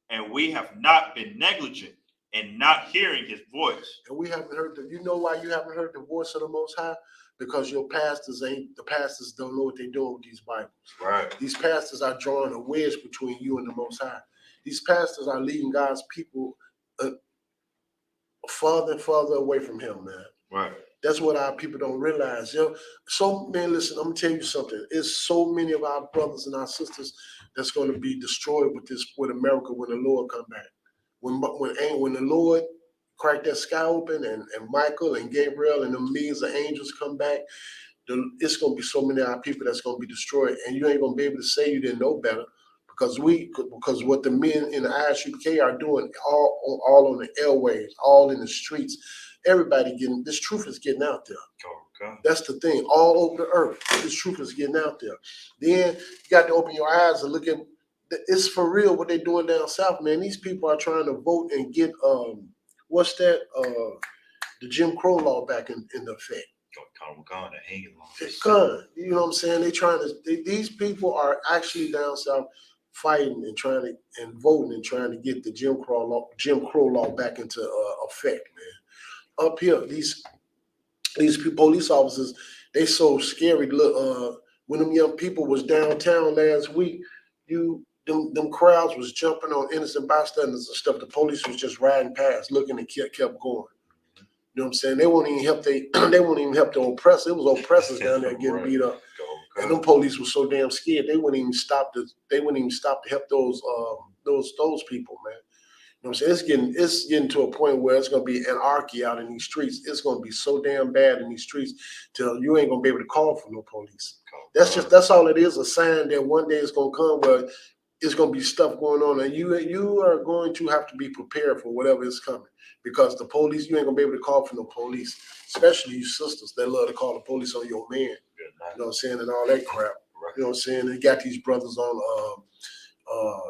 and we have not been negligent in not hearing his voice. And we haven't heard you know why you haven't heard the voice of the Most High? Because the pastors don't know what they're doing with these Bibles. Right. These pastors are drawing a wedge between you and the Most High. These pastors are leading God's people farther and farther away from him, man. Right. That's what our people don't realize. Man, listen, I'm gonna tell you something. It's so many of our brothers and our sisters that's going to be destroyed with America when the Lord come back. When the Lord crack that sky open and Michael and Gabriel and the millions of angels come back, it's going to be so many of our people that's going to be destroyed, and you ain't going to be able to say you didn't know better because what the men in the ISUPK are doing all on the airwaves, all in the streets. Everybody this truth is getting out there. Okay. That's the thing. All over the earth, this truth is getting out there. Then you got to open your eyes and look at. It's for real what they're doing down south, man. These people are trying to vote and get what's that? The Jim Crow law back in effect. You know what I'm saying? These people are actually down south fighting and voting and trying to get the Jim Crow law back into effect, man. Up here, these police officers, they so scary. Look, when them young people was downtown last week, them crowds was jumping on innocent bystanders and stuff. The police was just riding past, looking and kept going. You know what I'm saying? They won't even help the oppressors. It was oppressors down there getting beat up. And them police were so damn scared they wouldn't even stop to help those people, man. You know what I'm saying? It's getting to a point where it's gonna be anarchy out in these streets. It's gonna be so damn bad in these streets till you ain't gonna be able to call for no police. That's all it is, a sign that one day it's gonna come where it's gonna be stuff going on, and you are going to have to be prepared for whatever is coming. Because the police, you ain't gonna be able to call for no police, especially you sisters that love to call the police on your man. You know what I'm saying, and all that crap. You know what I'm saying? They got these brothers on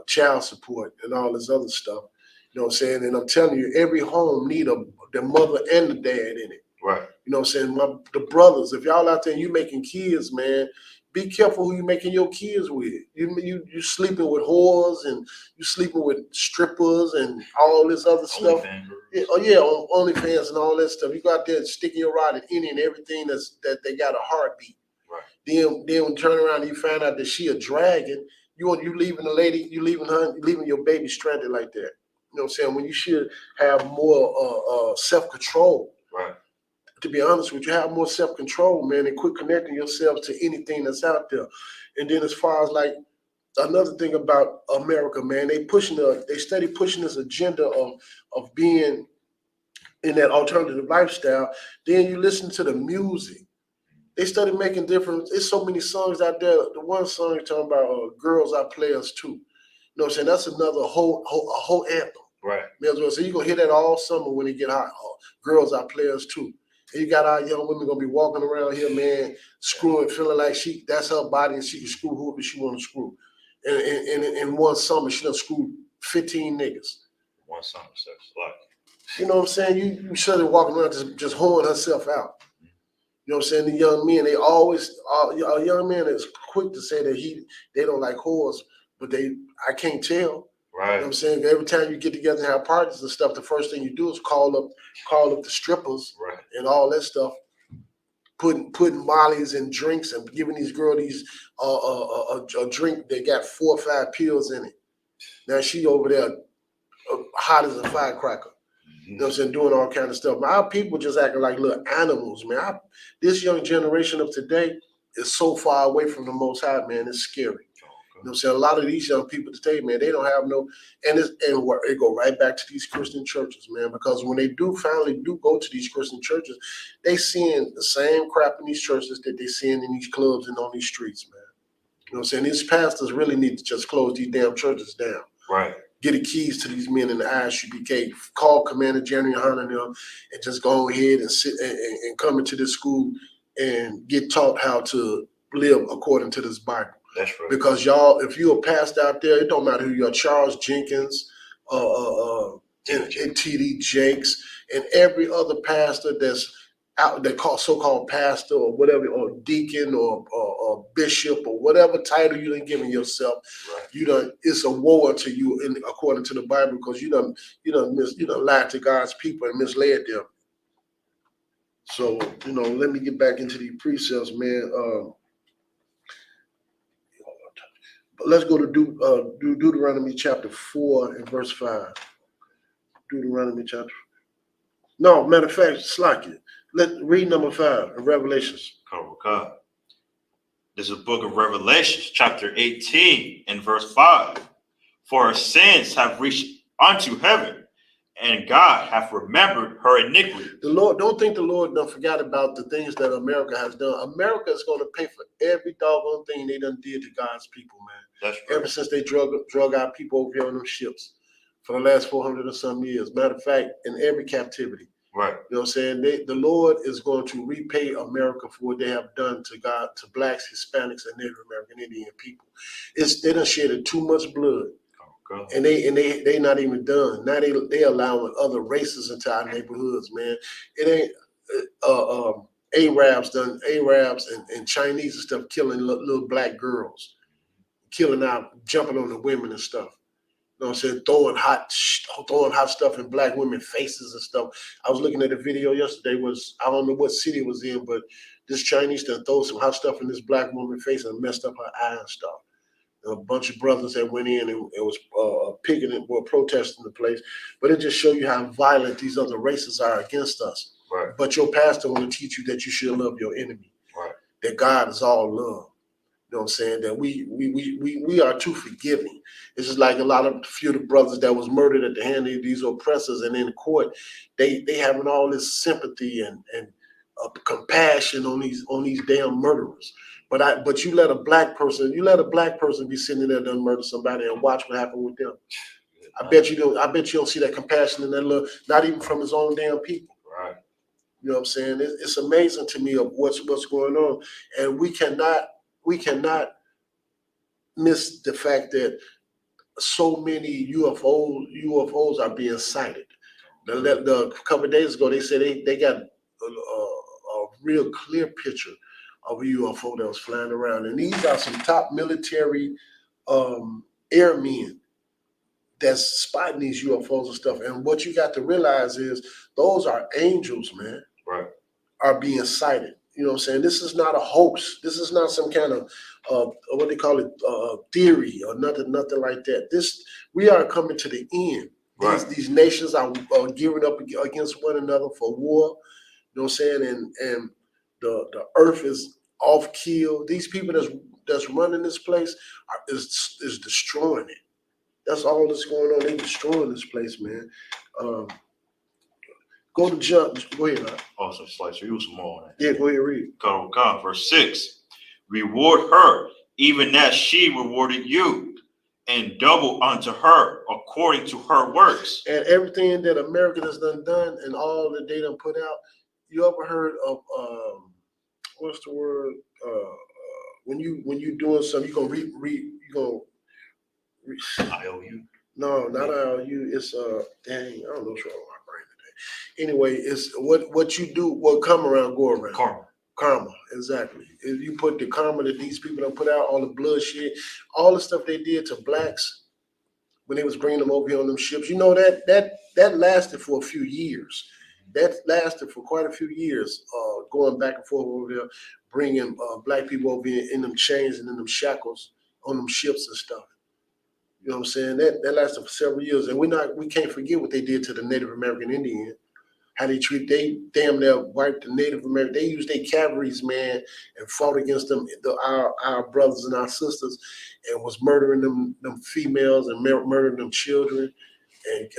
child support and all this other stuff. You know what I'm saying? And I'm telling you, every home need the mother and the dad in it. Right. You know what I'm saying? The brothers, if y'all out there and you making kids, man, be careful who you making your kids with. You sleeping with whores and you sleeping with strippers and all this other stuff. On OnlyFans and all that stuff. You go out there sticking your rod in any and everything that they got a heartbeat. Right. Then when you turn around and you find out that she a dragon, you leaving the lady, you leaving your baby stranded like that. You know what I'm saying? When you should have more self-control. Right. To be honest with you, have more self-control, man, and quit connecting yourself to anything that's out there. And then as far as like another thing about America, man. They steady pushing this agenda of being in that alternative lifestyle. Then you listen to the music. They started making different. There's so many songs out there. The one song you're talking about, "Girls Are Players Too." You know what I'm saying? That's another whole anthem. Right. May as well. So you're gonna hear that all summer when it get hot. Girls Are Players Too. And you got our young women gonna be walking around here, man, screwing, feeling like that's her body and she can screw whoever she want to screw. And in one summer, she done screwed 15 niggas. One summer, so it's like. You know what I'm saying? You started walking around just hoeing herself out. You know what I'm saying? The young men, they always, a young man is quick to say that they don't like whores, but I can't tell. Right. You know what I'm saying? Every time you get together and have parties and stuff, the first thing you do is call up the strippers and all that stuff, putting mollies and drinks and giving these girls a drink that got 4 or 5 pills in it. Now she over there hot as a firecracker. You know what I'm saying? Doing all kind of stuff. Our people just acting like little animals, man. This young generation of today is so far away from the Most High, man. It's scary. You know what I'm saying? A lot of these young people today, man, they don't have no, and it go right back to these Christian churches, man, because when they finally go to these Christian churches, they seeing the same crap in these churches that they seeing in these clubs and on these streets, man. You know what I'm saying? These pastors really need to just close these damn churches down. Right. Get the keys to these men in the ISUPK, call Commander General Hunter and them, and just go ahead and sit and come into this school and get taught how to live according to this Bible. That's right. Because y'all, if you're a pastor out there, it don't matter who you are, Charles Jenkins, and T.D. Jakes, and every other pastor that's out, they call so-called pastor or whatever, or deacon or bishop or whatever title you done given yourself, right. It's a woe unto you according to the Bible, because you done lied to God's people and misled them. So, let me get back into these precepts, man. Let's go to Deuteronomy chapter 4 and verse 5. Deuteronomy chapter. No, matter of fact, Slakia. Let's read number 5 in Revelations. Okay. This is the book of Revelations, chapter 18 and verse 5. For her sins have reached unto heaven, and God hath remembered her iniquity. The Lord, don't think the Lord done forgot about the things that America has done. America is going to pay for every doggone thing they done did to God's people, man. That's right. Ever since they drug our people over here on them ships for the last 400 or some years. Matter of fact, in every captivity. Right. You know what I'm saying? The Lord is going to repay America for what they have done to God, to blacks, Hispanics, and Native American Indian people. They done shedded too much blood. Okay. And they not even done. Now they allowing other races into our neighborhoods, man. It ain't Arabs and Chinese and stuff killing little black girls, jumping on the women and stuff. You know what I'm saying? Throwing hot stuff in black women's faces and stuff. I was looking at a video yesterday. I don't know what city it was in, but this Chinese done throw some hot stuff in this black woman's face and messed up her eye and stuff. A bunch of brothers that went in and it was picketing or protesting the place. But it just shows you how violent these other races are against us. Right. But your pastor want to teach you that you should love your enemy. Right. That God is all love. You know what I'm saying? That we are too forgiving. It's just like a few of the brothers that was murdered at the hand of these oppressors, and in court, they having all this sympathy and compassion on these damn murderers. But you let a black person be sitting there done murder somebody and watch what happened with them. I bet you don't see that compassion in that little, not even from his own damn people. Right. You know what I'm saying? It's amazing to me of what's going on, and we cannot miss the fact that so many UFOs are being sighted. A couple of days ago, they said they got a real clear picture of a UFO that was flying around. And these are some top military airmen that's spotting these UFOs and stuff. And what you got to realize is those are angels, man. Right. Are being sighted. You know what I'm saying? This is not a hoax. This is not some kind of what they call it, theory or nothing like that. We are coming to the end. Right. These nations are gearing up against one another for war. You know what I'm saying? And the earth is off kill. These people that's running this place is destroying it. That's all that's going on. They destroying this place, man. Go to John. Go ahead. Man. Also, Slicer, you was some more on that. Yeah, go ahead, read. God, verse 6. Reward her, even as she rewarded you, and double unto her according to her works. And everything that America has done and all that they done put out, you ever heard of what's the word? When you doing something, you gonna IOU. No, not IOU. It's dang, I don't know what's wrong with my brain today. Anyway, it's what you do, what come around, go around. Karma, exactly. If you put the karma that these people don't put out, all the bloodshed, all the stuff they did to blacks when they was bringing them over here on them ships, you know that lasted for a few years. That lasted for quite a few years, going back and forth over there, bringing black people over here in them chains and in them shackles on them ships and stuff. You know what I'm saying? That lasted for several years, and we can't forget what they did to the Native American Indian. How they damn near wiped the Native American. They used their cavalries, man, and fought against them, our brothers and our sisters, and was murdering them females and murdering them children, and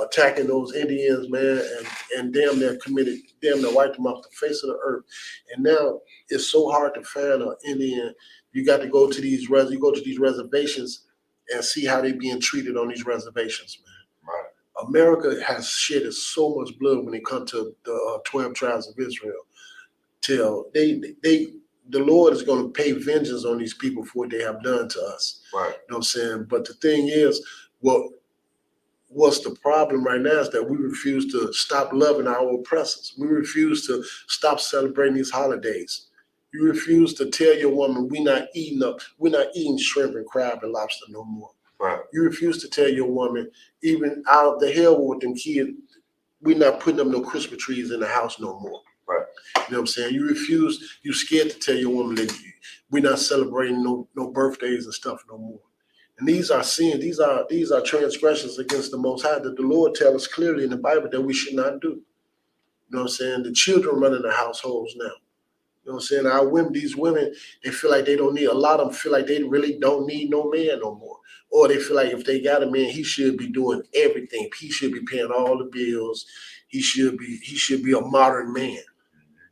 attacking those Indians, man, and damn near wiped them off the face of the earth. And now it's so hard to find an Indian. You got to go to these reservations and see how they being treated on these reservations, man. Right. America has shedded so much blood when it comes to the 12 tribes of Israel. Till the Lord is going to pay vengeance on these people for what they have done to us. Right. You know what I'm saying? But the thing is, what's the problem right now is that we refuse to stop loving our oppressors. We refuse to stop celebrating these holidays. You refuse to tell your woman we're not eating shrimp and crab and lobster no more. Right. You refuse to tell your woman, even out of the hell with them kids, we're not putting up no Christmas trees in the house no more. Right. You know what I'm saying? You refuse, you scared to tell your woman that we're not celebrating no birthdays and stuff no more. And these are sins, these are transgressions against the Most High that the Lord tells us clearly in the Bible that we should not do. You know what I'm saying? The children running the households now. You know what I'm saying? Our women, these women, they feel like they don't need, a lot of them feel like they really don't need no man no more. Or they feel like if they got a man, he should be doing everything. He should be paying all the bills. He should be a modern man.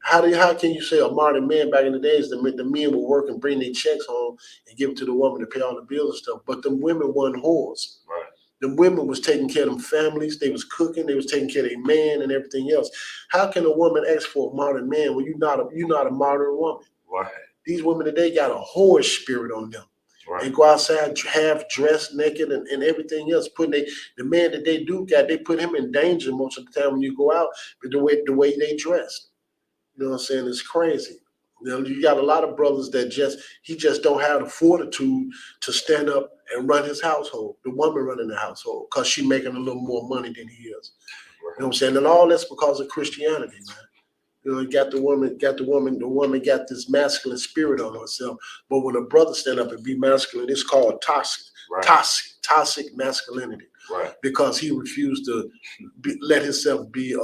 How can you say a modern man? Back in the days, the men would work and bring their checks home and give it to the woman to pay all the bills and stuff. But the women weren't whores. Right. The women was taking care of them families. They was cooking. They was taking care of their man and everything else. How can a woman ask for a modern man when you're not a modern woman? Right. These women today got a whorish spirit on them. Right. They go outside half dressed, naked, and everything else. The man that they do got, they put him in danger most of the time when you go out. But the way they dressed, you know what I'm saying? It's crazy. You know, you got a lot of brothers that he just don't have the fortitude to stand up and run his household. The woman running the household because she making a little more money than he is. You know what I'm saying? And all that's because of Christianity, man. You know, the woman got this masculine spirit on herself. But when a brother stand up and be masculine, it's called toxic masculinity. Right. Because he refused to let himself be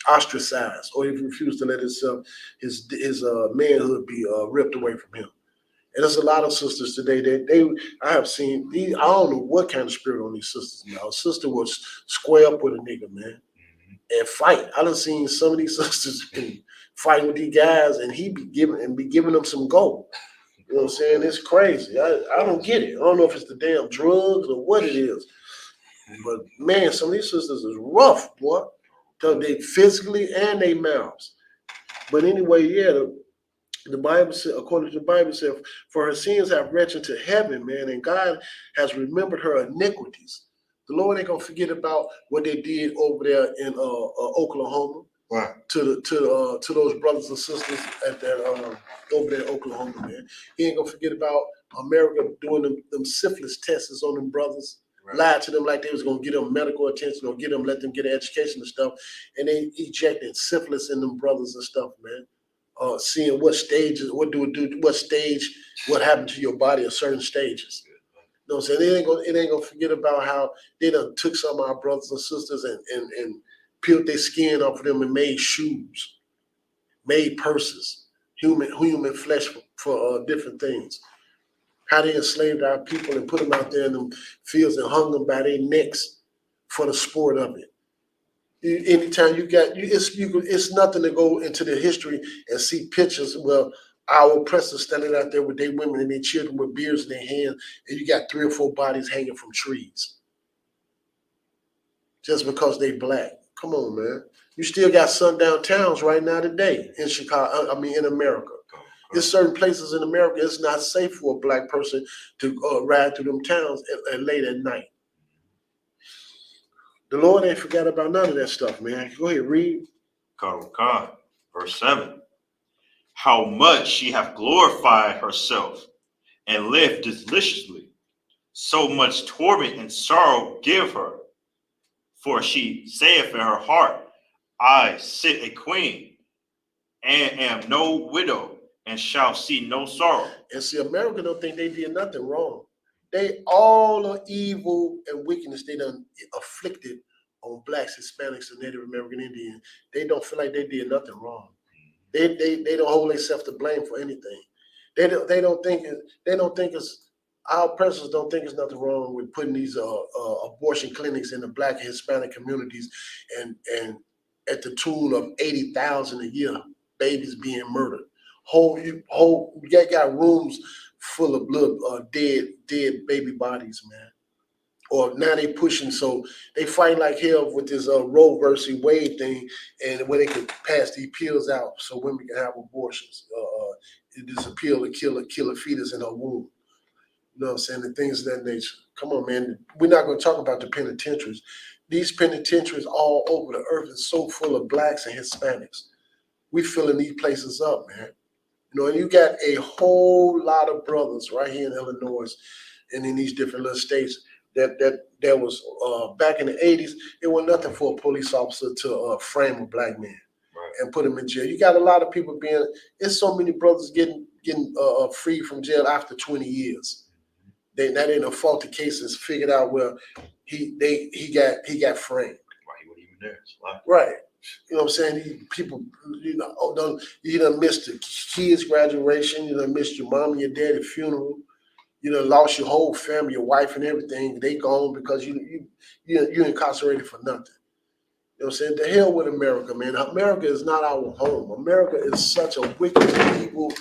ostracized, or he refused to let his manhood be ripped away from him. And there's a lot of sisters today that I have seen. I don't know what kind of spirit on these sisters now. A sister will square up with a nigga, man, and fight. I done seen some of these sisters fighting with these guys, and he be giving them some gold. You know what I'm saying? It's crazy. I don't get it. I don't know if it's the damn drugs or what it is. But man, some of these sisters is rough, boy. They physically and they mouths. But anyway, yeah, the Bible said, according to the Bible, said, for her sins have reached into heaven, man, and God has remembered her iniquities. The Lord ain't gonna forget about what they did over there in Oklahoma. Right. To those brothers and sisters at that over there in Oklahoma, man. He ain't gonna forget about America doing them syphilis tests on them brothers. Right. Lied to them like they was gonna get them medical attention or let them get an education and stuff, and they ejected syphilis in them brothers and stuff, man. Seeing what stages, what stage, what happened to your body at certain stages. You know what I'm saying? It ain't gonna forget about how they done took some of our brothers and sisters and peeled their skin off of them and made shoes, made purses, human flesh for different things. How they enslaved our people and put them out there in the fields and hung them by their necks for the sport of it. Anytime it's nothing to go into the history and see pictures. Well, our oppressors standing out there with their women and their children with beers in their hands, and you got 3 or 4 bodies hanging from trees just because they black. Come on, man. You still got sundown towns right now today in Chicago. I mean, in America. There's certain places in America it's not safe for a black person to ride through them towns at late at night. The Lord ain't forgot about none of that stuff, man. Go ahead, read. God, verse 7. How much she hath glorified herself and lived deliciously, so much torment and sorrow give her. For she saith in her heart, I sit a queen, and am no widow, and shall see no sorrow. And see, America don't think they did nothing wrong. They all are evil and wickedness they done afflicted on blacks, Hispanics, and Native American Indians. They don't feel like they did nothing wrong. They don't hold themselves to blame for anything. They don't think it's our persons don't think there's nothing wrong with putting these abortion clinics in the black and Hispanic communities and at the tune of 80,000 a year, babies being murdered. You got rooms full of blood, dead baby bodies, man. Or now they pushing, so they fight like hell with this Roe versus Wade thing, and where they could pass these pills out so women can have abortions. This appeal to kill a fetus in her womb. You know what I'm saying? And things of that nature. Come on, man. We're not going to talk about the penitentiaries. These penitentiaries all over the earth is so full of blacks and Hispanics. We filling these places up, man. You know, and you got a whole lot of brothers right here in Illinois and in these different little states that was back in the 80s. It was nothing for a police officer to frame a black man and put him in jail. You got a lot of people there's so many brothers getting free from jail after 20 years. That ain't a faulty case. It's figured out where he got framed. Right, he wasn't even there. Right. You know what I'm saying? These people, you done missed the kids' graduation. You done missed your mom and your dad's funeral. You done lost your whole family, your wife and everything. They gone because you incarcerated for nothing. You know what I'm saying? The hell with America, man. America is not our home. America is such a wicked, evil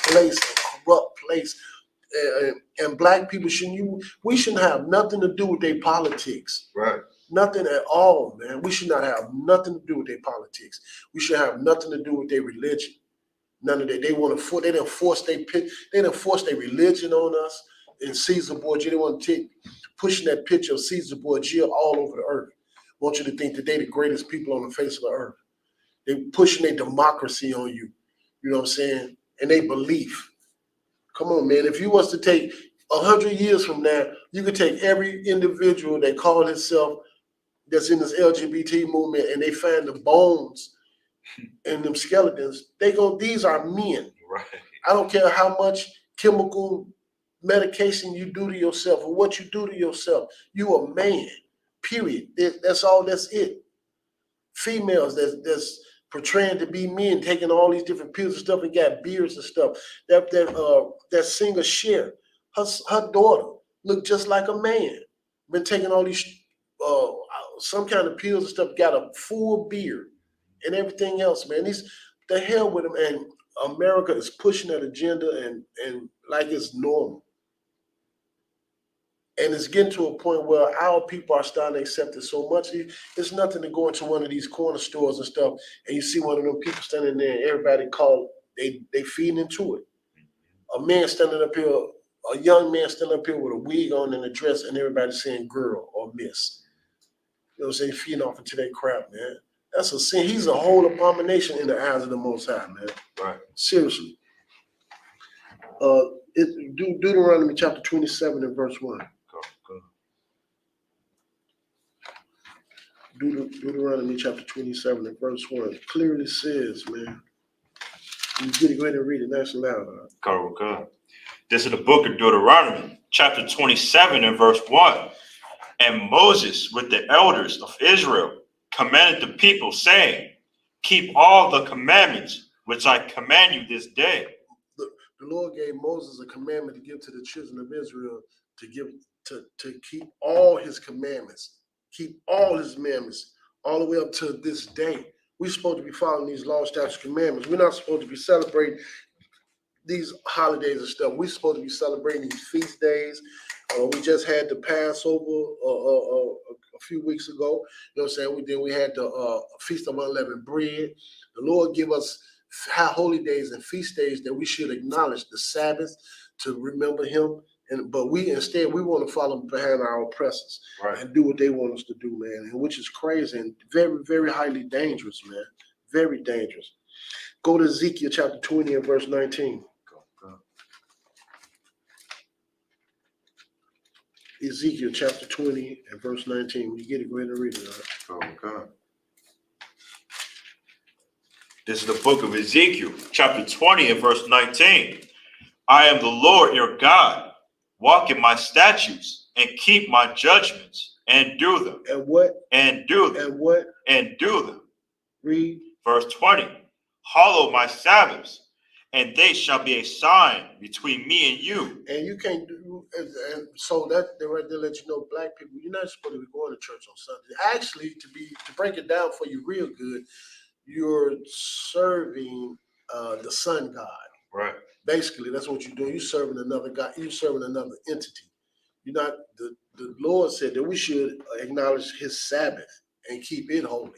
place, a corrupt place. And black people we shouldn't have nothing to do with their politics. Right. Nothing at all, man. We should not have nothing to do with their politics. We should have nothing to do with their religion. None of that. They done force their religion on us in Caesar Borgia. They want to pushing that picture of Caesar Borgia all over the earth. Want you to think that they the greatest people on the face of the earth. They pushing their democracy on you. You know what I'm saying? And they belief. Come on, man. If you was to take 100 years from now, you could take every individual that called himself that's in this LGBT movement and they find the bones and them skeletons, these are men. Right. I don't care how much chemical medication you do to yourself or what you do to yourself. You a man, period. That's all, that's it. Females that's portraying to be men, taking all these different pills and stuff and got beards and stuff. That singer Cher, her daughter looked just like a man. Been taking all these some kind of pills and stuff, got a full beard and everything else, man. The hell with them. And America is pushing that agenda and like it's normal. And it's getting to a point where our people are starting to accept it so much. It's nothing to go into one of these corner stores and stuff, and you see one of them people standing there, and everybody they feeding into it. A man standing up here, a young man standing up here with a wig on and a dress, and everybody saying girl or miss. You know what I'm saying? Feeding off into that crap, man. That's a sin. He's a whole abomination in the eyes of the Most High, man. Right. Seriously. Deuteronomy chapter 27 and verse 1. Deuteronomy chapter 27 and verse 1 clearly says, man. You get it, go ahead and read it nice and loud. God. This is the book of Deuteronomy, chapter 27 and verse 1. And Moses with the elders of Israel commanded the people, saying, keep all the commandments which I command you this day. The Lord gave Moses a commandment to give to the children of Israel to keep all his commandments, all the way up to this day. We're supposed to be following these law, statutes, commandments. We're not supposed to be celebrating these holidays and stuff. We're supposed to be celebrating these feast days. We just had the Passover a few weeks ago. You know what I'm saying? We had the Feast of Unleavened Bread. The Lord give us holy days and feast days that we should acknowledge the Sabbath to remember him. But we want to follow behind our oppressors and do what they want us to do, man, and which is crazy and very, very highly dangerous, man. Very dangerous. Go to Ezekiel chapter 20 and verse 19. Ezekiel chapter 20 and verse 19. When you get it, go ahead and read it. Oh, God. This is the book of Ezekiel, chapter 20 and verse 19. I am the Lord your God. Walk in my statutes and keep my judgments and do them. And what? And do them. And what? And do them. Read. Verse 20. Hallow my Sabbaths, and they shall be a sign between me and you. And you can't do, and so that they right there let you know, black people, you're not supposed to be going to church on Sunday. Actually, to break it down for you real good, you're serving the sun god. Right. Basically, that's what you're doing. You're serving another God. You're serving another entity. You're not. The Lord said that we should acknowledge His Sabbath and keep it holy.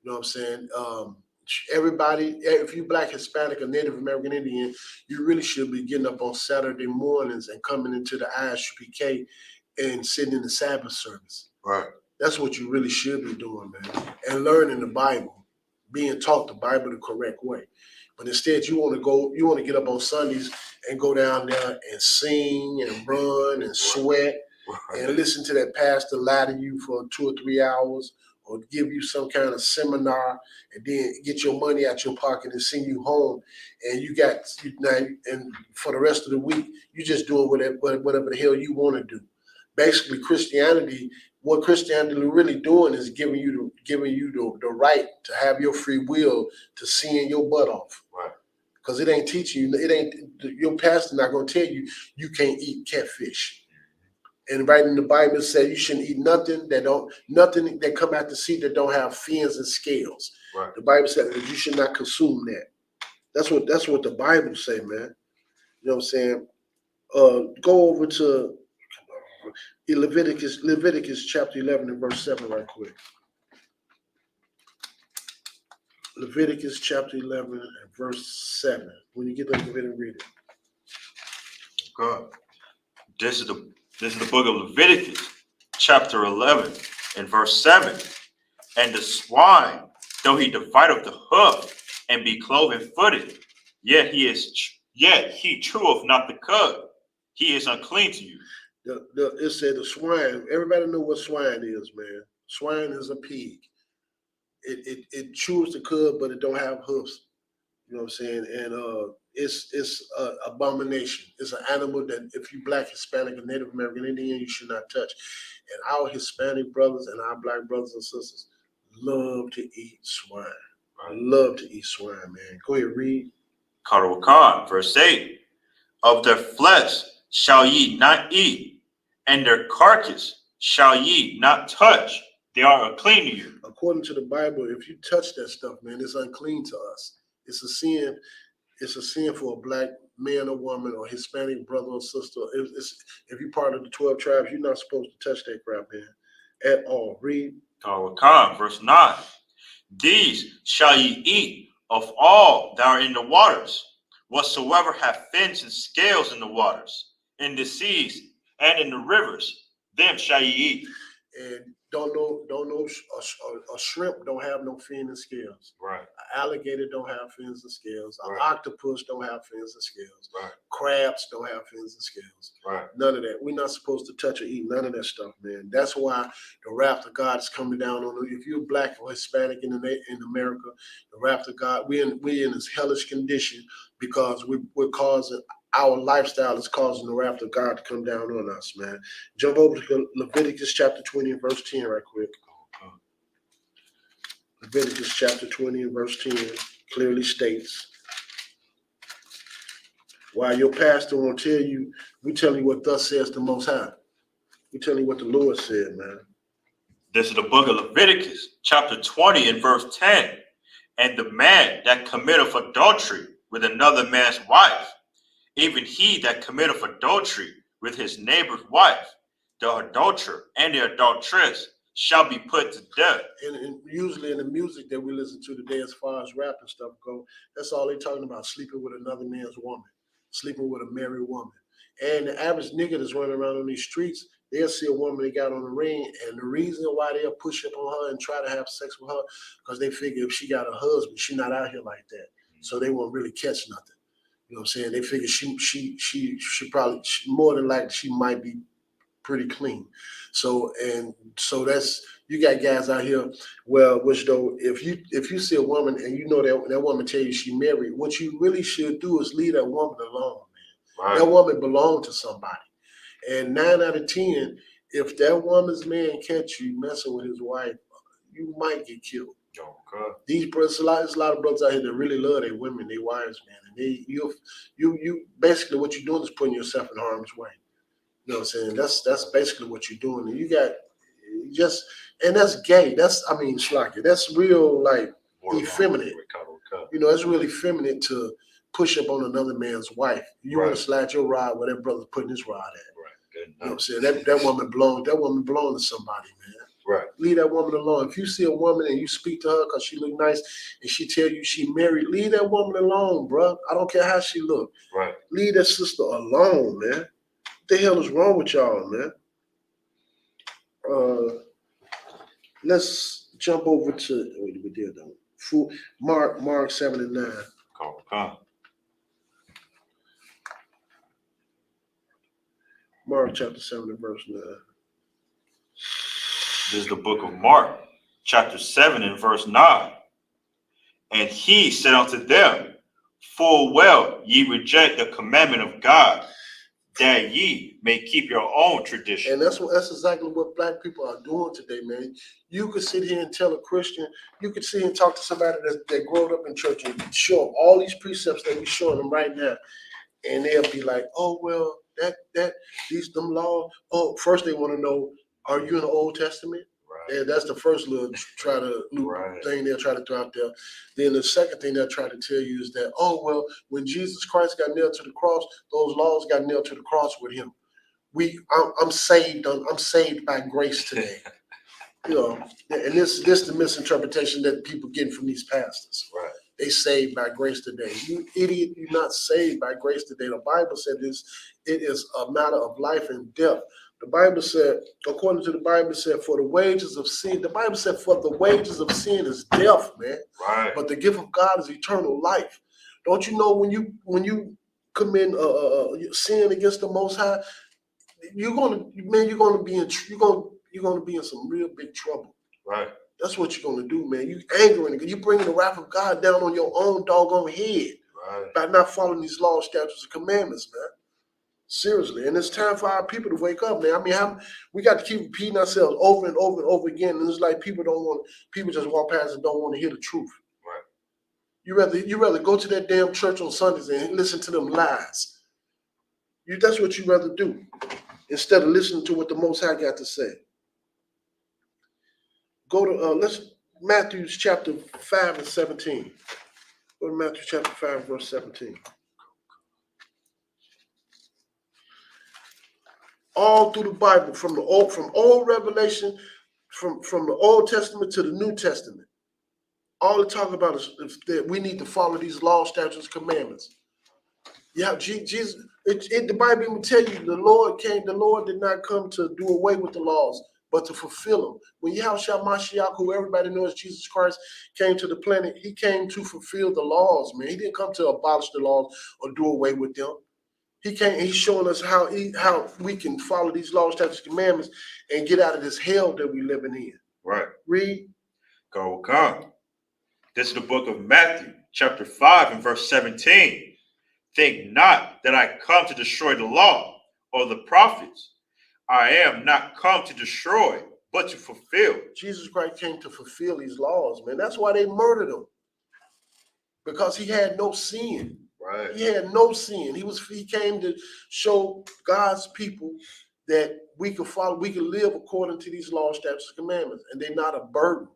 You know what I'm saying? Everybody, if you're Black, Hispanic, or Native American Indian, you really should be getting up on Saturday mornings and coming into the ISUPK and sitting in the Sabbath service. Right. That's what you really should be doing, man. And learning the Bible, being taught the Bible the correct way. But instead, you want to get up on Sundays and go down there and sing and run and sweat and listen to that pastor lie to you for 2 or 3 hours or give you some kind of seminar and then get your money out your pocket and send you home. And and for the rest of the week, you're just doing whatever the hell you want to do. Basically, what Christianity really doing is giving you the right to have your free will to sin your butt off. Right. Because it ain't teaching you. Your pastor not going to tell you can't eat catfish. And right in the Bible it says you shouldn't eat nothing that come out the sea that don't have fins and scales. Right. The Bible says that you should not consume that. That's what the Bible say, man. You know what I'm saying? Go over to Leviticus chapter 11 and verse 7 right quick. Leviticus chapter 11 and verse 7. When you get there, go ahead and read it. God. This is the book of Leviticus, chapter 11 and verse 7. And the swine, though he divide up the hoof and be cloven footed, yet he cheweth not the cud. He is unclean to you. It said the swine. Everybody know what swine is, man. Swine is a pig. It chews the cud, but it don't have hoofs. You know what I'm saying? And it's an abomination. It's an animal that if you Black, Hispanic, or Native American Indian, you should not touch. And our Hispanic brothers and our Black brothers and sisters love to eat swine. I love to eat swine, man. Go ahead, read. Karawakan, verse 8. Of their flesh shall ye not eat, and their carcass shall ye not touch. They are unclean to you. According to the Bible, if you touch that stuff, man, it's unclean to us. It's a sin. It's a sin for a Black man or woman or Hispanic brother or sister. If you're part of the 12 tribes, you're not supposed to touch that crap, man, at all. Read. Karawakan, verse 9. These shall ye eat of all that are in the waters, whatsoever have fins and scales in the waters, in the seas and in the rivers, them shall ye eat. And don't know a shrimp don't have no fin and scales. Right. An alligator don't have fins and scales. An Right. octopus don't have fins and scales. Right. Crabs don't have fins and scales. Right. None of that. We're not supposed to touch or eat none of that stuff, man. That's why the wrath of God is coming down on you. If you're Black or Hispanic in America, the wrath of God, we're in this hellish condition because we're causing. Our lifestyle is causing the wrath of God to come down on us, man. Jump over to Leviticus chapter 20 and verse 10 right quick. Leviticus chapter 20 and verse 10. clearly states. While your pastor won't tell you, we tell you what thus says the Most High. We tell you what the Lord said, man. This is the book of Leviticus, chapter 20 and verse 10. And the man that committeth adultery with another man's wife, even he that committeth adultery with his neighbor's wife, the adulterer and the adulteress shall be put to death. And usually in the music that we listen to today, as far as rap and stuff go, that's all they talking about, sleeping with another man's woman, sleeping with a married woman. And the average nigga that's running around on these streets, they'll see a woman they got on the ring, and the reason why they'll push up on her and try to have sex with her, because they figure if she got a husband, she's not out here like that. So they won't really catch nothing. You know what I'm saying? They figure she probably, more than likely, she might be pretty clean. So that's, you got guys out here, well, which though, if you see a woman and you know that woman tell you she married, what you really should do is leave that woman alone, man. Right. That woman belonged to somebody. And 9 out of 10, if that woman's man catch you messing with his wife, you might get killed. Okay. These brothers, there's a lot of brothers out here that really love their women, their wives, man. And you basically what you're doing is putting yourself in harm's way. You know what I'm saying? That's basically what you're doing. And you got and that's gay. Shlaki. That's real, like, effeminate. You know, it's really feminine to push up on another man's wife. You want to slide your rod where that brother's putting his rod at. Right. You know what I'm saying? That woman belonged to somebody, man. Right. Leave that woman alone. If you see a woman and you speak to her because she look nice and she tell you she married, leave that woman alone, bro. I don't care how she look. Right. Leave that sister alone, man. What the hell is wrong with y'all, man? Let's jump over to we did though. Mark 7 and 9. Mark chapter 7 and verse 9. This is the book of Mark, chapter 7 and verse 9. And he said unto them, full well ye reject the commandment of God, that ye may keep your own tradition. And that's exactly what black people are doing today, man. You could sit here and tell a Christian, you could sit here and talk to somebody that grew up in church and show them all these precepts that we're showing them right now. And they'll be like, oh, well, them laws. Oh, first they want to know, are you in the Old Testament? Right. And that's the first little thing they'll try to throw out there. Then the second thing they'll try to tell you is that, oh, well, when Jesus Christ got nailed to the cross, those laws got nailed to the cross with him. I'm saved by grace today. You know, and this the misinterpretation that people get from these pastors. Right. They saved by grace today. You idiot, you're not saved by grace today. The Bible said it is a matter of life and death. The Bible said, according to the Bible said, for the wages of sin, the Bible said, for the wages of sin is death, man. Right. But the gift of God is eternal life. Don't you know when you commit sin against the Most High, you're gonna be in some real big trouble. Right. That's what you're gonna do, man. You angering, you bringing the wrath of God down on your own doggone head. Right. By not following these laws, statutes, and commandments, man. Seriously, and it's time for our people to wake up, man. I mean, we got to keep repeating ourselves over and over and over again, and it's like people just walk past and don't want to hear the truth. Right. You rather go to that damn church on Sundays and listen to them lies. That's what you rather do instead of listening to what the Most High got to say. Go to Matthew chapter 5 and 17. Go to Matthew chapter 5 verse 17. All through the Bible, from old Revelation, from the Old Testament to the New Testament, all it talk about is that we need to follow these laws, statutes, commandments. Yeah, Jesus. The Bible even tell you the Lord did not come to do away with the laws, but to fulfill them. When Yahushua Mashiach, who everybody knows Jesus Christ, came to the planet, he came to fulfill the laws, man. He didn't come to abolish the laws or do away with them. He's showing us how we can follow these laws, statutes, commandments, and get out of this hell that we're living in. Right. Read. Go come. This is the book of Matthew, chapter 5 and verse 17. Think not that I come to destroy the law or the prophets. I am not come to destroy, but to fulfill. Jesus Christ came to fulfill these laws, man. That's why they murdered him. because he had no sin. Right. He had no sin. He came to show God's people that we could follow, we could live according to these laws, statutes, and commandments, and they're not a burden.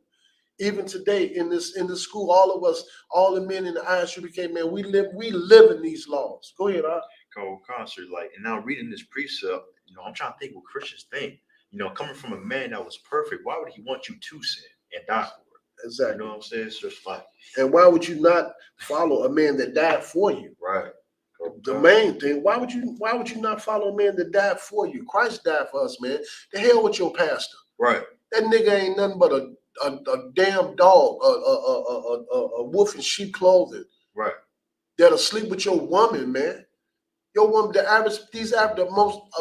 Even today in this school, all of us, all the men in the ISUPK, man, we live in these laws. Go ahead, concert, like, and now reading this precept, you know, I'm trying to think what Christians think. You know, coming from a man that was perfect, why would he want you to sin and die for it? Exactly. You know what I'm saying? It's just like, and why would you not follow a man that died for you? right. The main thing, why would you not follow a man that died for you? Christ died for us, man. The hell with your pastor. Right. That nigga ain't nothing but a damn dog, a wolf in sheep clothing. Right. That'll sleep with your woman, man. Your woman, a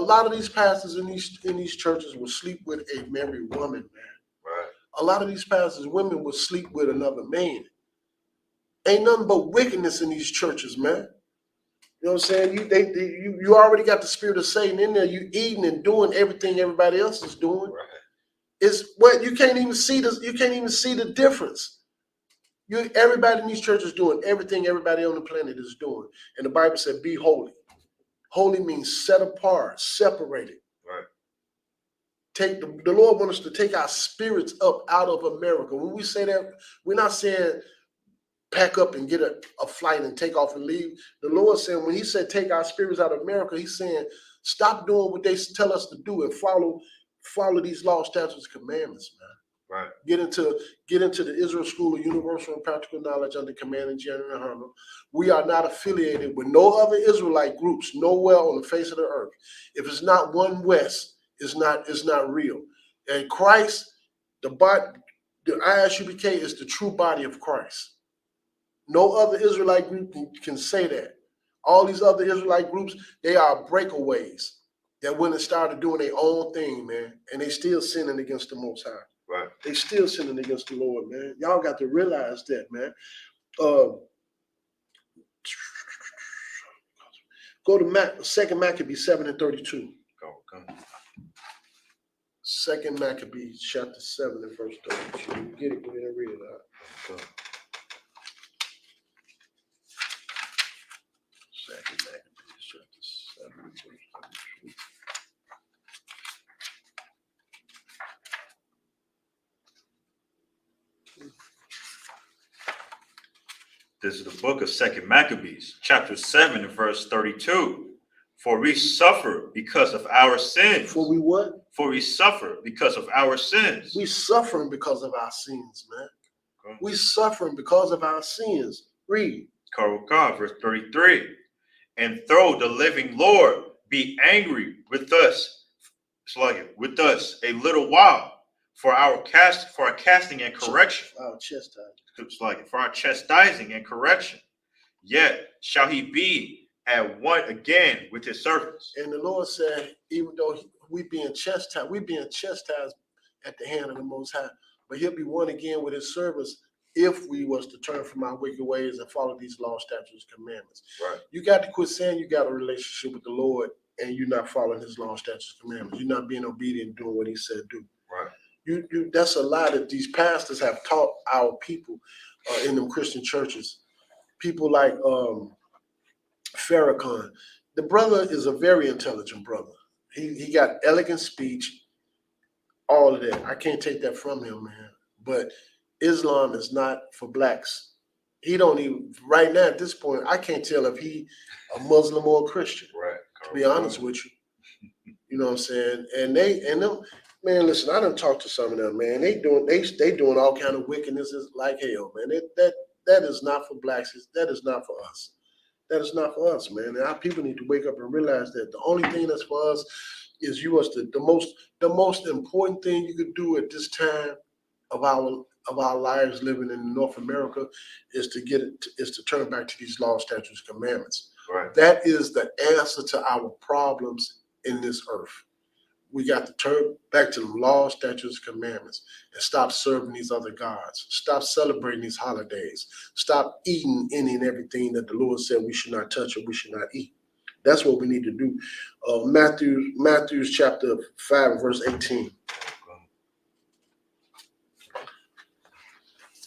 lot of these pastors in these churches will sleep with a married woman, man. Right. A lot of these pastors, women will sleep with another man. Ain't nothing but wickedness in these churches, man. You know what I'm saying? You already got the spirit of Satan in there. You eating and doing everything everybody else is doing. Right. It's what you can't even see this. You can't even see the difference. Everybody in these churches doing everything everybody on the planet is doing. And the Bible said, "Be holy." Holy means set apart, separated. Right. The Lord wants us to take our spirits up out of America. When we say that, we're not saying pack up and get a flight and take off and leave. The Lord said, when he said take our spirits out of America, he's saying stop doing what they tell us to do and follow these laws, statutes, and commandments, man. Right. Get into the Israel School of Universal and Practical Knowledge under command of General Herman. We are not affiliated with no other Israelite groups nowhere on the face of the earth. If it's not One West, it's not real. And Christ, the ISUPK is the true body of Christ. No other Israelite group can say that. All these other Israelite groups, they are breakaways that went and started doing their own thing, man, and they still sinning against the Most High. Right. They still sinning against the Lord, man. Y'all got to realize that, man. Go to 2 Maccabees 7:32. Go. 2 Maccabees chapter 7 and verse 32. You get it, go ahead and read it out. Go. 2 Maccabees chapter 7 and verse 32. This is the book of 2 Maccabees, chapter 7 and verse 32. For we suffer because of our sins. For we what? For we suffer because of our sins. We suffering because of our sins, man. Okay. We suffering because of our sins. Read. Verse 33. And though the living Lord be angry with us, a little while, for our casting and correction. Our chastising. For our chastising and correction, yet shall he be at one again with his servants. And the Lord said, even though we being chastised at the hand of the Most High, but he'll be one again with his servants if we was to turn from our wicked ways and follow these laws, statutes, and commandments. Right. You got to quit saying you got a relationship with the Lord and you're not following his laws, statutes, and commandments. You're not being obedient, doing what he said do. Right. That's a lie that these pastors have taught our people in them Christian churches. People like Farrakhan. The brother is a very intelligent brother. He got elegant speech, all of that. I can't take that from him, man. But Islam is not for blacks. He don't even, right now at this point, I can't tell if he a Muslim or a Christian. Right. To be honest with you. You know what I'm saying? And them, man, listen, I done talked to some of them, man. They doing all kind of wickednesses like hell, man. That is not for blacks. That is not for us. That is not for us, man. And our people need to wake up and realize that the only thing that's for us is the most important thing you could do at this time of our lives living in North America is to turn back to these laws, statutes, commandments. Right. That is the answer to our problems in this earth. We got to turn back to the laws, statutes, commandments, and stop serving these other gods. Stop celebrating these holidays. Stop eating any and everything that the Lord said we should not touch or we should not eat. That's what we need to do. Matthew chapter 5, verse 18.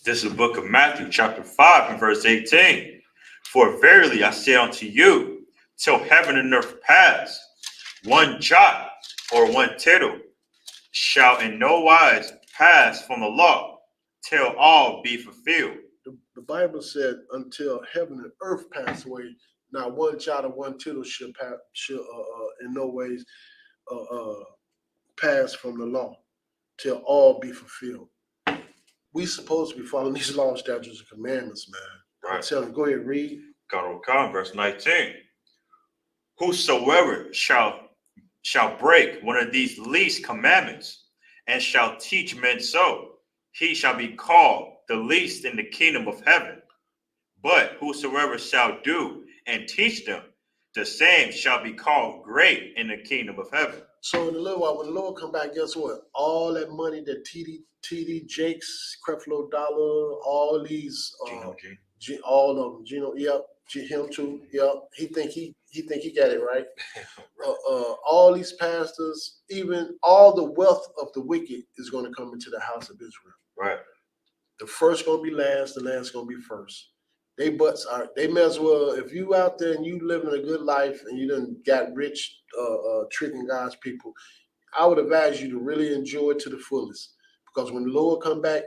This is the book of Matthew, chapter 5, and verse 18. For verily I say unto you, till heaven and earth pass, one jot or one tittle shall in no wise pass from the law, till all be fulfilled. The Bible said, until heaven and earth pass away, not one jot or one tittle should in no ways pass from the law, till all be fulfilled. We supposed to be following these laws, statutes, and commandments, man. Right. Tell them, go ahead, read. Verse 19. Whosoever shall break one of these least commandments and shall teach men so, he shall be called the least in the kingdom of heaven. But whosoever shall do and teach them, the same shall be called great in the kingdom of heaven. So in a little while, when the Lord come back, guess what? All that money that TD Jakes, Creflo Dollar, all these, all of them, Gino, yep, him too, yep. He think he got it right. All these pastors, even all the wealth of the wicked is going to come into the house of Israel. Right. The first going to be last, the last going to be first. They may as well, if you out there and you living a good life and you done got rich tricking God's people, I would advise you to really enjoy it to the fullest. Because when the Lord come back,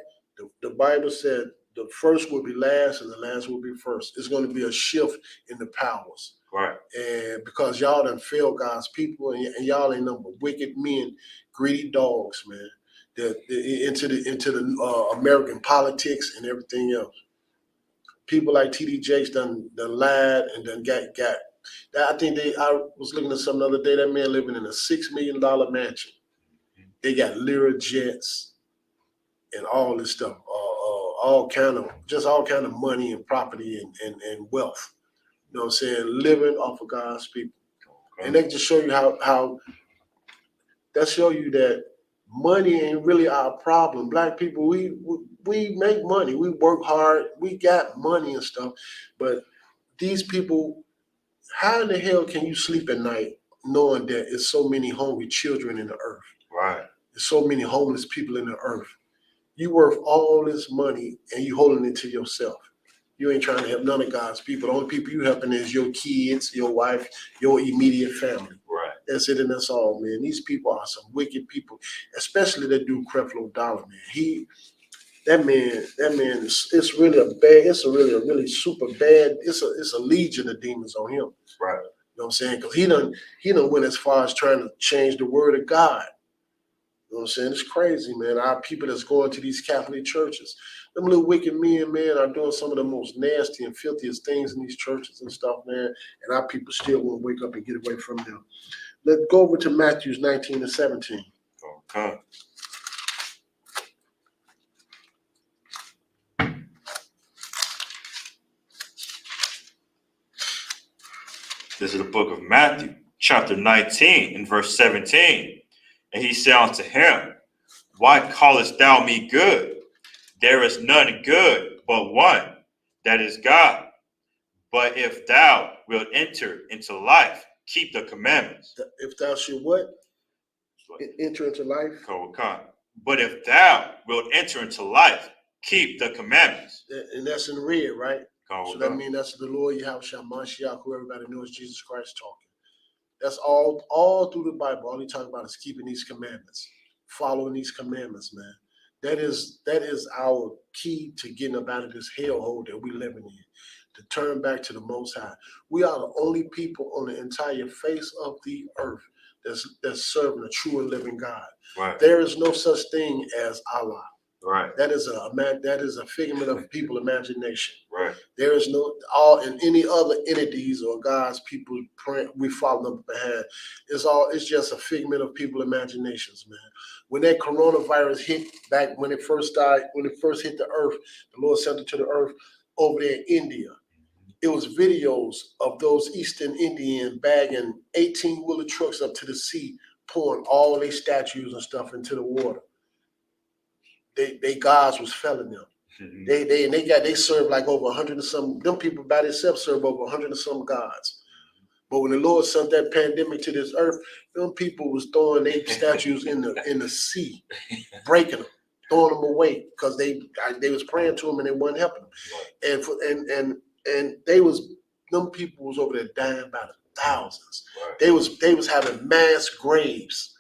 the Bible said the first will be last and the last will be first. It's going to be a shift in the powers. Right. And because y'all done failed God's people and y'all ain't nothing but wicked men, greedy dogs, man. Into the American politics and everything else. People like TD Jakes done lied and done got. I was looking at something the other day. That man living in a $6 million mansion. They got Lyra jets and all this stuff, all kind of money and property and wealth. You know what I'm saying? Living off of God's people, and they just show you how that show you that money ain't really our problem. Black people, we make money, we work hard, we got money and stuff, but these people, how in the hell can you sleep at night knowing that there's so many hungry children in the earth? Right. There's so many homeless people in the earth. You worth all this money and you holding it to yourself. You ain't trying to help none of God's people. The only people you helping is your kids, your wife, your immediate family. Right. That's it and that's all, man. These people are some wicked people, especially that dude Creflo Dollar, man. That man it's really a really super bad, it's a legion of demons on him. Right. You know what I'm saying? Because he done went as far as trying to change the word of God. You know what I'm saying? It's crazy, man. Our people that's going to these Catholic churches, them little wicked men, man, are doing some of the most nasty and filthiest things in these churches and stuff, man. And our people still won't wake up and get away from them. Let's go over to Matthew 19 and 17. Okay. This is the book of Matthew, chapter 19, and verse 17. And he said unto him, why callest thou me good? There is none good but one, that is God. But if thou wilt enter into life, keep the commandments. If thou should what? Enter into life? But if thou wilt enter into life, keep the commandments. And that's in red, right? So that means that's the Lord Yahushua Mashiach, who everybody knows Jesus Christ talking. That's all through the Bible. All he talking about is keeping these commandments, following these commandments, man. That is our key to getting up out of this hellhole that we living in, to turn back to the Most High. We are the only people on the entire face of the earth that's serving a true and living God. Right. There is no such thing as Allah. Right. That is a figment of people's imagination. Right. There is no all in any other entities or God's people we follow them behind. It's just a figment of people's imaginations, man. When that coronavirus hit back when it first hit the earth, the Lord sent it to the earth over there in India. It was videos of those Eastern Indians bagging 18-wheeler trucks up to the sea, pouring all their statues and stuff into the water. They gods was failing them. Mm-hmm. They serve like over 100 and some. Them people by themselves serve over 100 and some gods. But when the Lord sent that pandemic to this earth, them people was throwing their statues in the sea, breaking them. throwing them away because they was praying to them and they wasn't helping them. And them people was over there dying by the thousands. They was having mass graves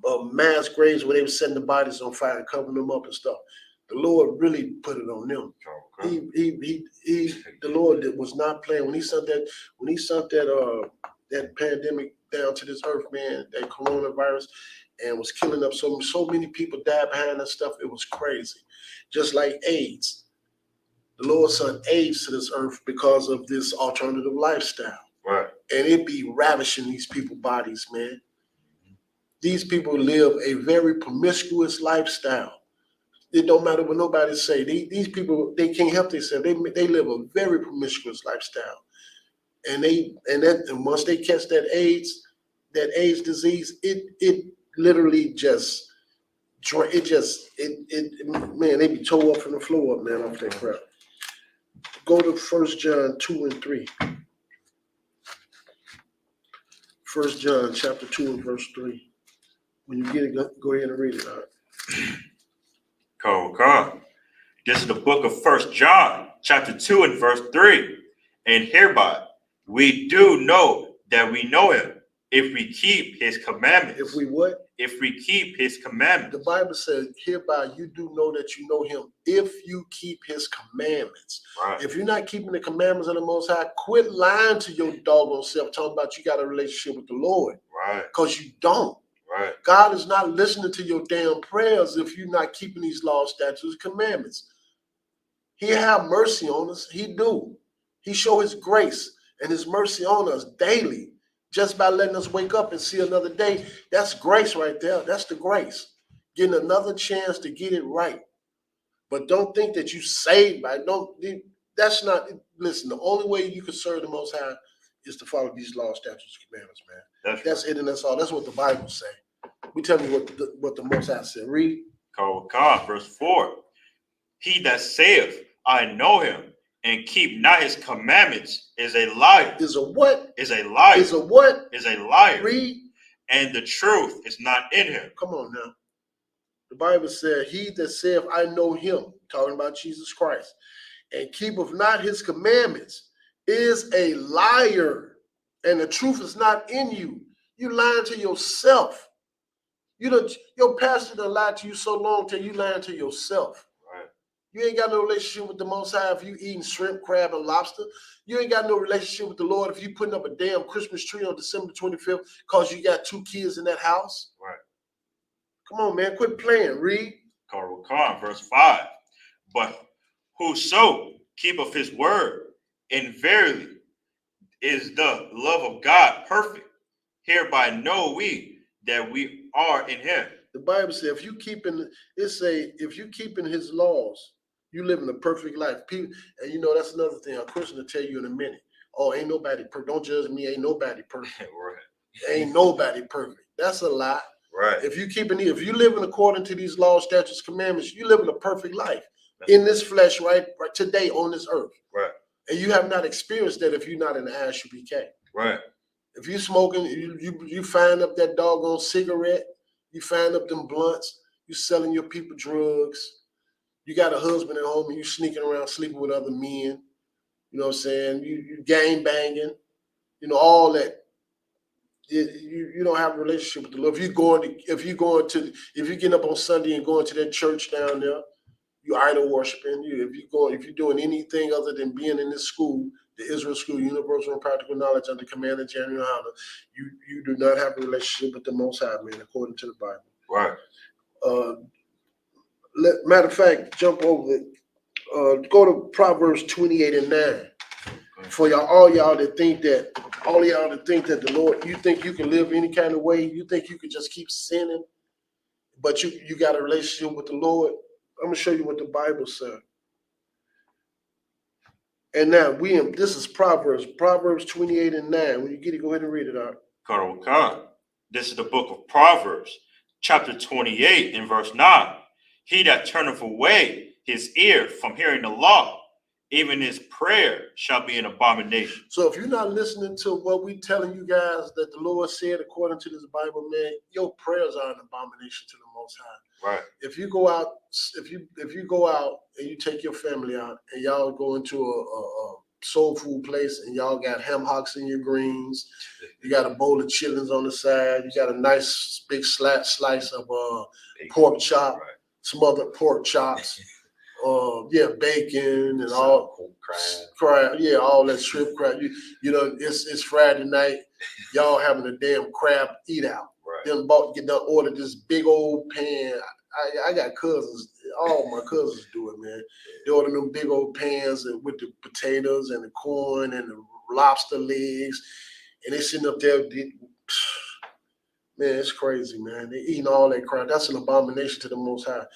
where they was setting the bodies on fire and covering them up and stuff. The Lord really put it on them. The Lord was not playing when he sent that pandemic down to this earth, man, that coronavirus, and was killing up so many people died behind that stuff. It was crazy. Just like AIDS. The Lord sent AIDS to this earth because of this alternative lifestyle. Right. And it be ravishing these people's bodies, man. These people live a very promiscuous lifestyle. It don't matter what nobody say. These people, they can't help themselves. They live a very promiscuous lifestyle. And once they catch that AIDS disease, it literally just man, they be tore up from the floor up, man, off that crap. Go to 1 John 2 and 3. 1 John chapter 2 and verse 3. When you get it, go ahead and read it out. Come. This is the book of 1 John, chapter 2 and verse 3. And hereby we do know that we know him if we keep his commandments. If we what? If we keep his commandments. The Bible says, hereby you do know that you know him if you keep his commandments. Right. If you're not keeping the commandments of the Most High, quit lying to your doggone self, talking about you got a relationship with the Lord. Right. Because you don't. Right. God is not listening to your damn prayers if you're not keeping these laws, statutes, commandments. He have mercy on us. He do. He show his grace and his mercy on us daily. Just by letting us wake up and see another day, that's grace right there. That's the grace. Getting another chance to get it right. But don't think that you saved by it. That's not, listen, the only way you can serve the Most High is to follow these laws, statutes, commandments, man. That's it and that's all. That's what the Bible say. We tell you what the Most High said. Read. Verse 4. He that saith, I know him, and keep not his commandments is a liar. Is a what? Is a liar. Is a what? Is a liar. Read. And the truth is not in him. Come on now. The Bible said, he that saith, I know him, talking about Jesus Christ, and keepeth not his commandments is a liar. And the truth is not in you. You lying to yourself. Your pastor done lied to you so long till you lying to yourself. You ain't got no relationship with the Most High if you eating shrimp, crab, and lobster. You ain't got no relationship with the Lord if you putting up a damn Christmas tree on December 25th because you got 2 kids in that house. Right. Come on, man. Quit playing. Read. Verse 5. But whoso keepeth his word, and verily is the love of God perfect. Hereby know we that we are in him. The Bible says if you keeping his laws, you live in a perfect life. People, and that's another thing. A Christian will tell you in a minute. Oh, ain't nobody perfect. Don't judge me. Ain't nobody perfect. Right. Ain't nobody perfect. That's a lie. Right. If you living according to these laws, statutes, commandments, you live in a perfect life in this flesh, right today on this earth. Right. And you have not experienced that if you're not in the ISUPK. Right. If you smoking, you find up that doggone cigarette, you find up them blunts, you selling your people drugs, you got a husband at home and you sneaking around sleeping with other men, you know what I'm saying? You gang banging, all that. You don't have a relationship with the Lord. If you're getting up on Sunday and going to that church down there, you idol worshiping. If you're doing anything other than being in this school, the Israel School, Universal and Practical Knowledge under command of Daniel Hunter, you do not have a relationship with the Most High, man, according to the Bible. Right. Matter of fact, jump over it. Go to Proverbs 28 and 9. For all y'all that think that the Lord, you think you can live any kind of way, you think you can just keep sinning, but you got a relationship with the Lord. I'm gonna show you what the Bible said. And now this is Proverbs 28 and 9. When you get it, go ahead and read it out. This is the book of Proverbs, chapter 28 and verse 9. He that turneth away his ear from hearing the law, even his prayer shall be an abomination. So if you're not listening to what we telling you guys that the Lord said according to this Bible, man, your prayers are an abomination to the Most High. Right. If you go out, if you go out and you take your family out and y'all go into a soul food place and y'all got ham hocks in your greens, you got a bowl of chitlins on the side, you got a nice big slice of pork chop, Right. smothered pork chops, bacon and Sour all crab. all that shrimp crab. You know, it's Friday night, y'all having a damn crab eat out. Right. Then ordered this big old pan. I got cousins. All my cousins do it, man. They order them big old pans with the potatoes and the corn and the lobster legs, and they sitting up there. Man, it's crazy, man. They eating all that crap. That's an abomination to the Most High.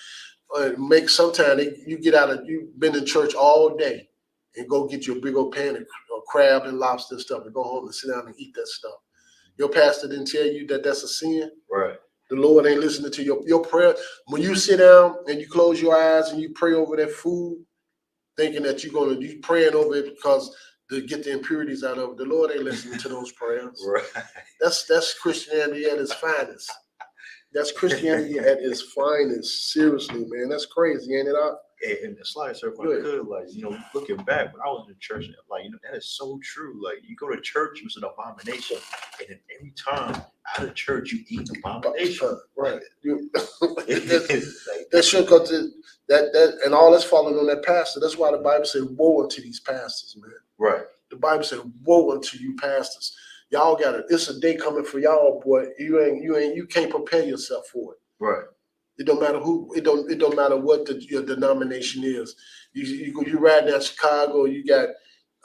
You've been in church all day and go get your big old pan of crab and lobster and stuff and go home and sit down and eat that stuff. Your pastor didn't tell you that that's a sin. Right. The Lord ain't listening to your prayer. When you sit down and you close your eyes and you pray over that food, thinking that you praying over it because to get the impurities out of it, the Lord ain't listening to those prayers. Right. That's Christianity at its finest. That's Christianity at its finest. Seriously, man. That's crazy, ain't it? And the slide circle, I could, like, you know, looking back when I was in church, like, you know, that is so true. Like, you go to church, it's an abomination, and then every time out of church, you eat an abomination. Right. That should go to that, and all that's falling on that pastor. That's why the Bible said, "Woe unto these pastors, man." Right. The Bible said, "Woe unto you, pastors." Y'all got it. It's a day coming for y'all, boy. You can't prepare yourself for it. Right. It don't matter who. It don't matter what your denomination is. You ride down Chicago. You got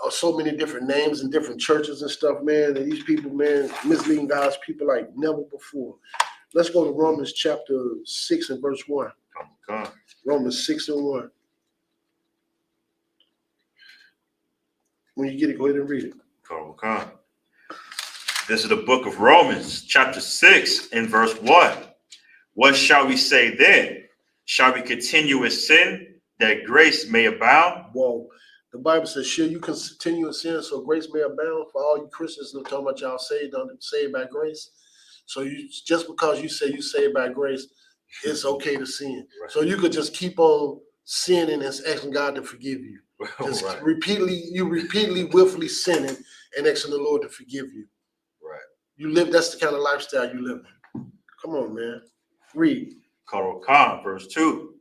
so many different names and different churches and stuff, man. And these people, man, misleading God's people like never before. Let's go to Romans chapter 6 and verse 1. Come. Romans 6 and 1. When you get it, go ahead and read it. Come. This is the book of Romans, chapter 6 and verse 1. What shall we say then? Shall we continue in sin that grace may abound? Whoa. The Bible says, "Sure, you continue in sin so grace may abound." For all you Christians that are talking about y'all saved by grace. So you just because you say you saved by grace, it's okay to sin. Right. So you could just keep on sinning and asking God to forgive you. Just Right. repeatedly, willfully sinning and asking the Lord to forgive you. Right. That's the kind of lifestyle you live in. Come on, man. Read. Come, verse 2.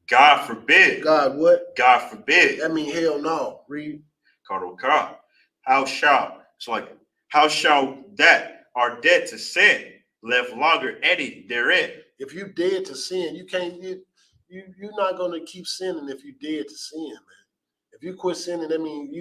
God forbid. God what? God forbid. That mean hell no. Read. Come. How shall that are dead to sin live longer any therein? If you dead to sin, you're not gonna keep sinning if you dead to sin, man. If you quit sinning, that means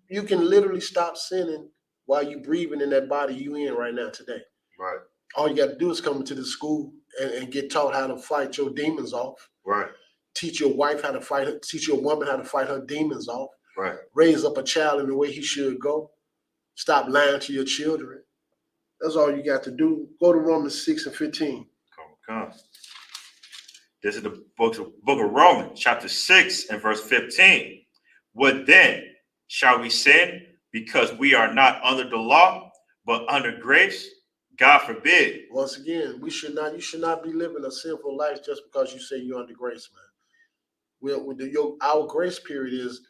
you can literally stop sinning while you breathing in that body you in right now today. Right. All you got to do is come into the school and get taught how to fight your demons off. Right. Teach your wife how to fight her. Teach your woman how to fight her demons off. Right. Raise up a child in the way he should go. Stop lying to your children. That's all you got to do. Go to Romans 6 and 15. Come. This is the book of Romans, chapter 6 and verse 15. What then? Shall we sin because we are not under the law, but under grace? God forbid. Once again, you should not be living a sinful life just because you say you're under grace, man. Our grace period is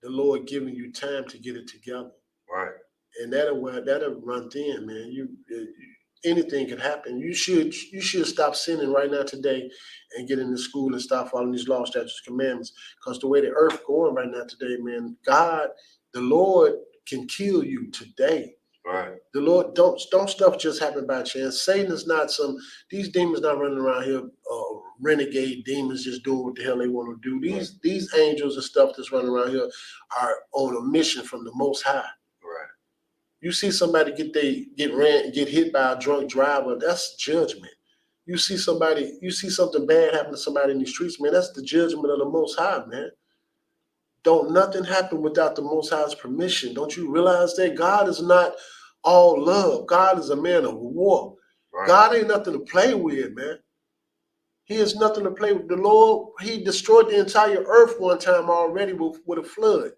the Lord giving you time to get it together. Right. And that'll run thin, man. Anything can happen. You should stop sinning right now today and get into school and stop following these laws, statutes, commandments. Because the way the earth going right now today, man, the Lord can kill you today. Right. The Lord don't stuff just happen by chance. Satan is not these demons not running around here, renegade demons just doing what the hell they want to do. These angels and stuff that's running around here are on a mission from the Most High. Right. You see somebody get hit by a drunk driver, that's judgment. You see something bad happen to somebody in the streets, man, that's the judgment of the Most High, man. Don't nothing happen without the Most High's permission. Don't you realize that? God is not all love. God is a man of war. Right. God ain't nothing to play with, man. He is nothing to play with. The Lord, he destroyed the entire earth one time already with a flood.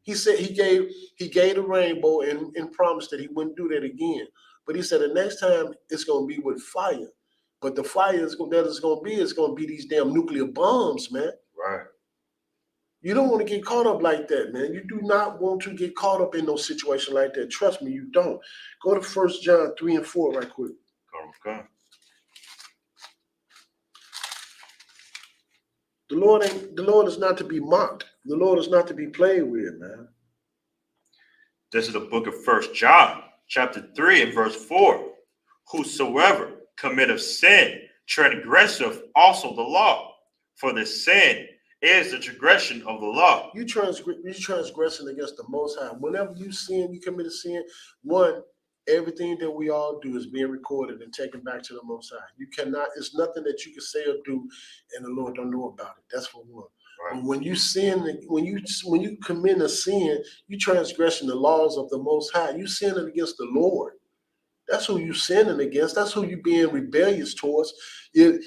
He said he gave the rainbow and promised that he wouldn't do that again. But he said the next time it's going to be with fire. But the fire is going to be these damn nuclear bombs, man. Right. You don't want to get caught up like that, man. You do not want to get caught up in no situation like that. Trust me, you don't. Go to 1 John 3 and 4 right quick. Okay. The Lord is not to be mocked. The Lord is not to be played with, man. This is the book of 1 John, chapter 3 and verse 4. Whosoever committeth sin transgresseth also the law, for the sin is the transgression of the law. You transgressing against the Most High. Whenever you sin, you commit a sin. One, everything that we all do is being recorded and taken back to the Most High. You cannot. It's nothing that you can say or do, and the Lord don't know about it. That's for one. Right. When you sin, when you commit a sin, you transgressing the laws of the Most High. You sinning against the Lord. That's who you sinning against. That's who you being rebellious towards. If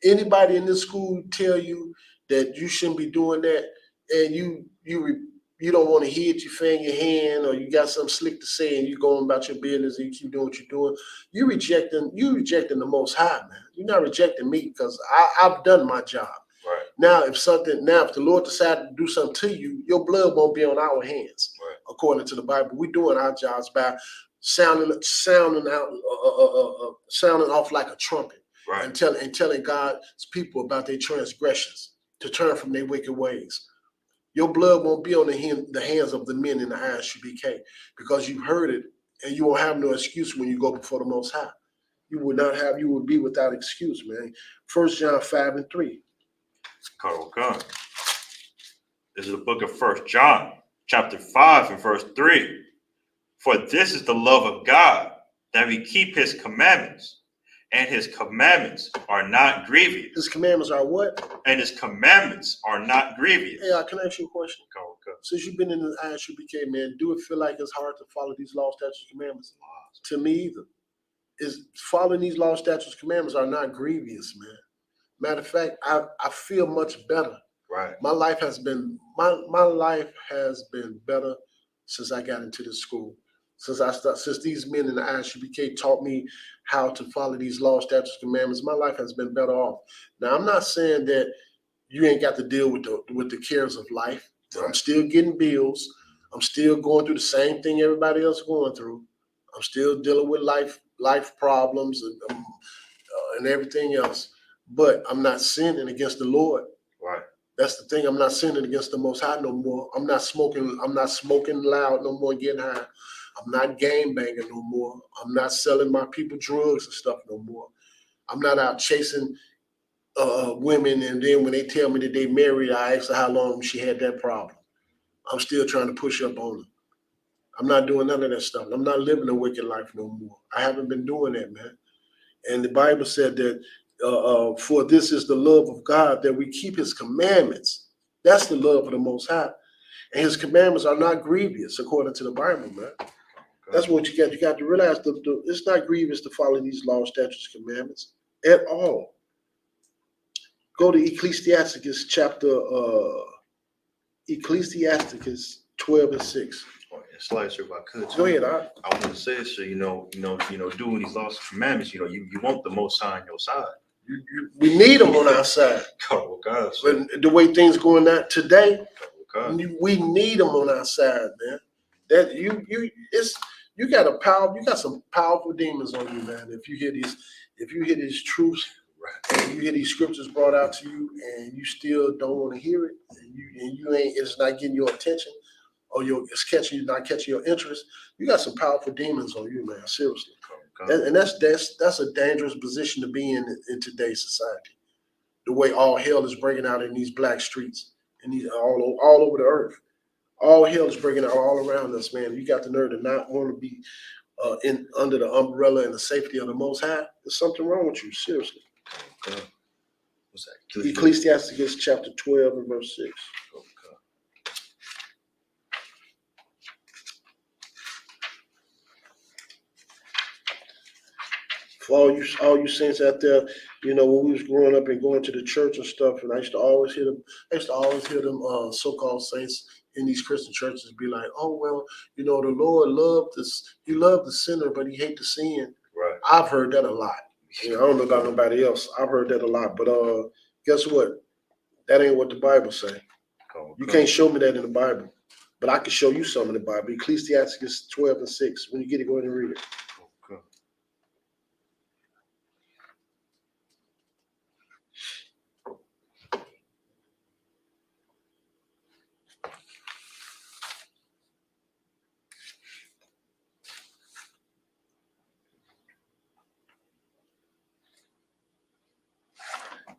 anybody in this school tell you that you shouldn't be doing that, and you don't want to hear it, you fan your hand, or you got something slick to say, and you going about your business and you keep doing what you're doing, you rejecting the Most High, man. You're not rejecting me, because I've done my job. Right. Now, if the Lord decided to do something to you, your blood won't be on our hands. Right. According to the Bible, we're doing our jobs by sounding off like a trumpet. Right. And telling God's people about their transgressions, to turn from their wicked ways. Your blood won't be on the hands of the men in the ISUPK, because you've heard it, and you won't have no excuse when you go before the Most High. You would be without excuse, man. 1 John 5 and 3. Okay. This is the book of 1 John, chapter 5 and verse 3. For this is the love of God, that we keep his commandments, and his commandments are not grievous. His commandments are what? And his commandments are not grievous. Hey, can I ask you a question? Okay. Since you've been in the ISUPK, man, do it feel like it's hard to follow these law, statutes, commandments? To me, either. Is following these law, statutes, commandments are not grievous, man. Matter of fact, I feel much better. Right. My life has been better since I got into this school. Since these men in the ISUPK taught me how to follow these law, statutes, commandments, my life has been better off. Now, I'm not saying that you ain't got to deal with the cares of life. I'm still getting bills. I'm still going through the same thing everybody else is going through. I'm still dealing with life problems and everything else. But I'm not sinning against the Lord. Right. That's the thing. I'm not sinning against the Most High no more. I'm not smoking loud no more and getting high. I'm not gang banging no more. I'm not selling my people drugs and stuff no more. I'm not out chasing women, and then when they tell me that they married, I ask her how long she had that problem. I'm still trying to push up on her. I'm not doing none of that stuff. I'm not living a wicked life no more. I haven't been doing that, man. And the Bible said that for this is the love of God, that we keep his commandments. That's the love of the Most High. And his commandments are not grievous, according to the Bible, man. That's what you got. You got to realize it's not grievous to follow these law, statutes, commandments at all. Go to Ecclesiasticus chapter Ecclesiasticus 12 and 6. Slicer, if I could. Go ahead. I want to say, so doing these laws and commandments, you want the Most High on your side. We need them on our side. Oh gosh. But the way things going out today, we need them on our side, man. That you got some powerful demons on you, man. If you hear these truths, and you hear these scriptures brought out to you, and you still don't want to hear it, and it's not getting your attention, or it's not catching your interest, you got some powerful demons on you, man. Seriously. And that's a dangerous position to be in today's society. The way all hell is breaking out in these black streets and these all over the earth. All hell is breaking out all around us, man. You got the nerve to not want to be under the umbrella and the safety of the Most High. There's something wrong with you, seriously. What's that? Ecclesiasticus chapter 12 and verse 6. For all you saints out there, when we was growing up and going to the church and stuff, and I used to always hear them so-called saints in these Christian churches be like, oh, well, the Lord loved this. He loved the sinner, but he hated the sin. Right. I've heard that a lot. Yeah, I don't know about nobody else. I've heard that a lot, but guess what? That ain't what the Bible say. You can't show me that in the Bible, but I can show you some in the Bible. Ecclesiastes 12:6. When you get it, go ahead and read it. Okay.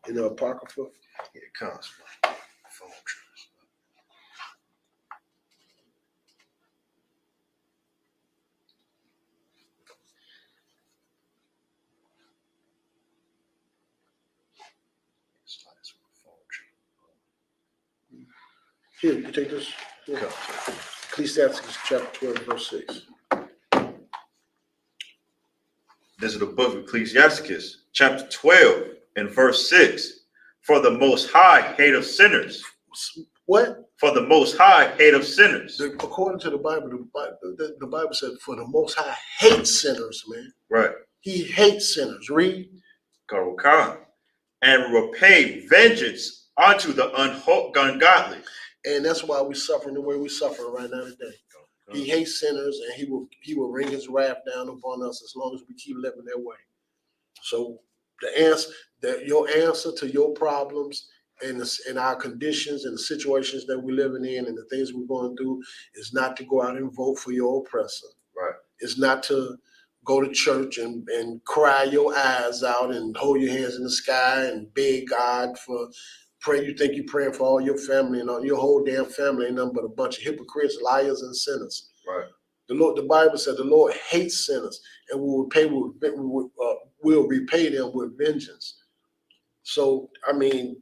In the Apocrypha. Here it comes. Phone tree. Here, you take this. Here. Ecclesiastes chapter 12:6. This is the book of Ecclesiastes, chapter 12 and verse 6. For the Most High hateth sinners. What? For the Most High hateth sinners. According to the Bible, the Bible said, for the Most High hates sinners, man. Right. He hates sinners. Read. Karukan. And repay vengeance unto the ungodly. And that's why we're suffering the way we're suffering right now today. He hates sinners, and he will bring his wrath down upon us as long as we keep living that way. So your answer to your problems and our conditions and the situations that we're living in and the things we're going through is not to go out and vote for your oppressor. Right. It's not to go to church and cry your eyes out and hold your hands in the sky and beg God for pray. You think you're praying for all your family and all your whole damn family ain't nothing but a bunch of hypocrites, liars, and sinners. Right. The Bible said the Lord hates sinners and will repay them with vengeance. So I mean,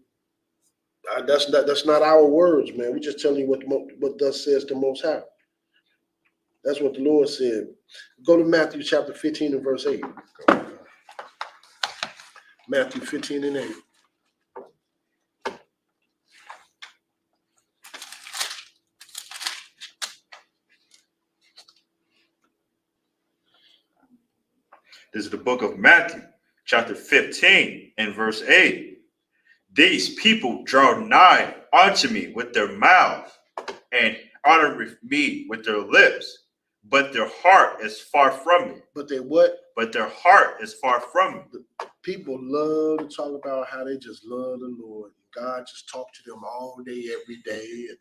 that's not our words, man. We're just telling you what thus says the Most High. That's what the Lord said. Go to Matthew chapter 15 and verse 8. Matthew 15 and 8. This is the book of Matthew, chapter 15 and verse 8. These people draw nigh unto me with their mouth and honor me with their lips, but their heart is far from me. But they what? But their heart is far from me. People love to talk about how they just love the Lord. God just talked to them all day, every day. And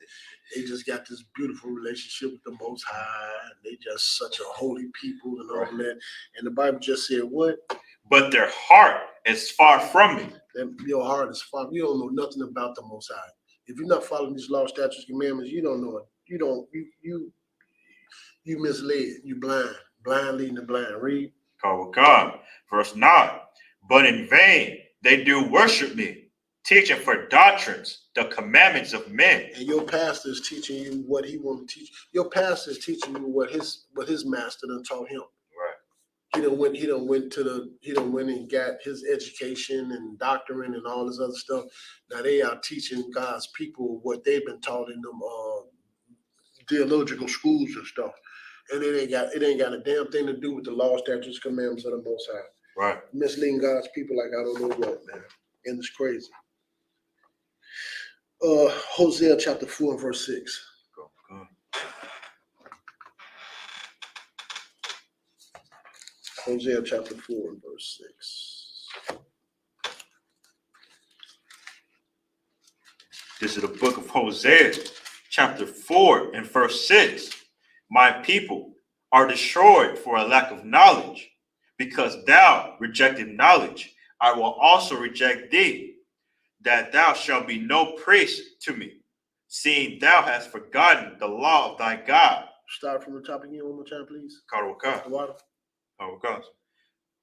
they just got this beautiful relationship with the Most High. And they just such a holy people and all that. And the Bible just said what? But their heart is far from me. Your heart is far. You don't know nothing about the Most High. If you're not following these law, statutes, commandments, you don't know it. You misled. You blind leading the blind. Read. God, verse 9. But in vain they do worship me, teaching for doctrines the commandments of men. And your pastor is teaching you what he wants to teach. Your pastor is teaching you what his master done taught him. Right. He done went and got his education and doctrine and all this other stuff. Now they are teaching God's people what they've been taught in them theological schools and stuff. And it ain't got a damn thing to do with the law, statutes, commandments of the Most High. Right. Misleading God's people like I don't know what, man. And it's crazy. Hosea chapter 4 and verse 6. Go. Hosea chapter 4 and verse 6. This is the book of Hosea, chapter 4 and verse 6. My people are destroyed for a lack of knowledge. Because thou rejected knowledge, I will also reject thee, that thou shalt be no priest to me, seeing thou hast forgotten the law of thy God. Start from the top again one more time, please. Karuka. Water.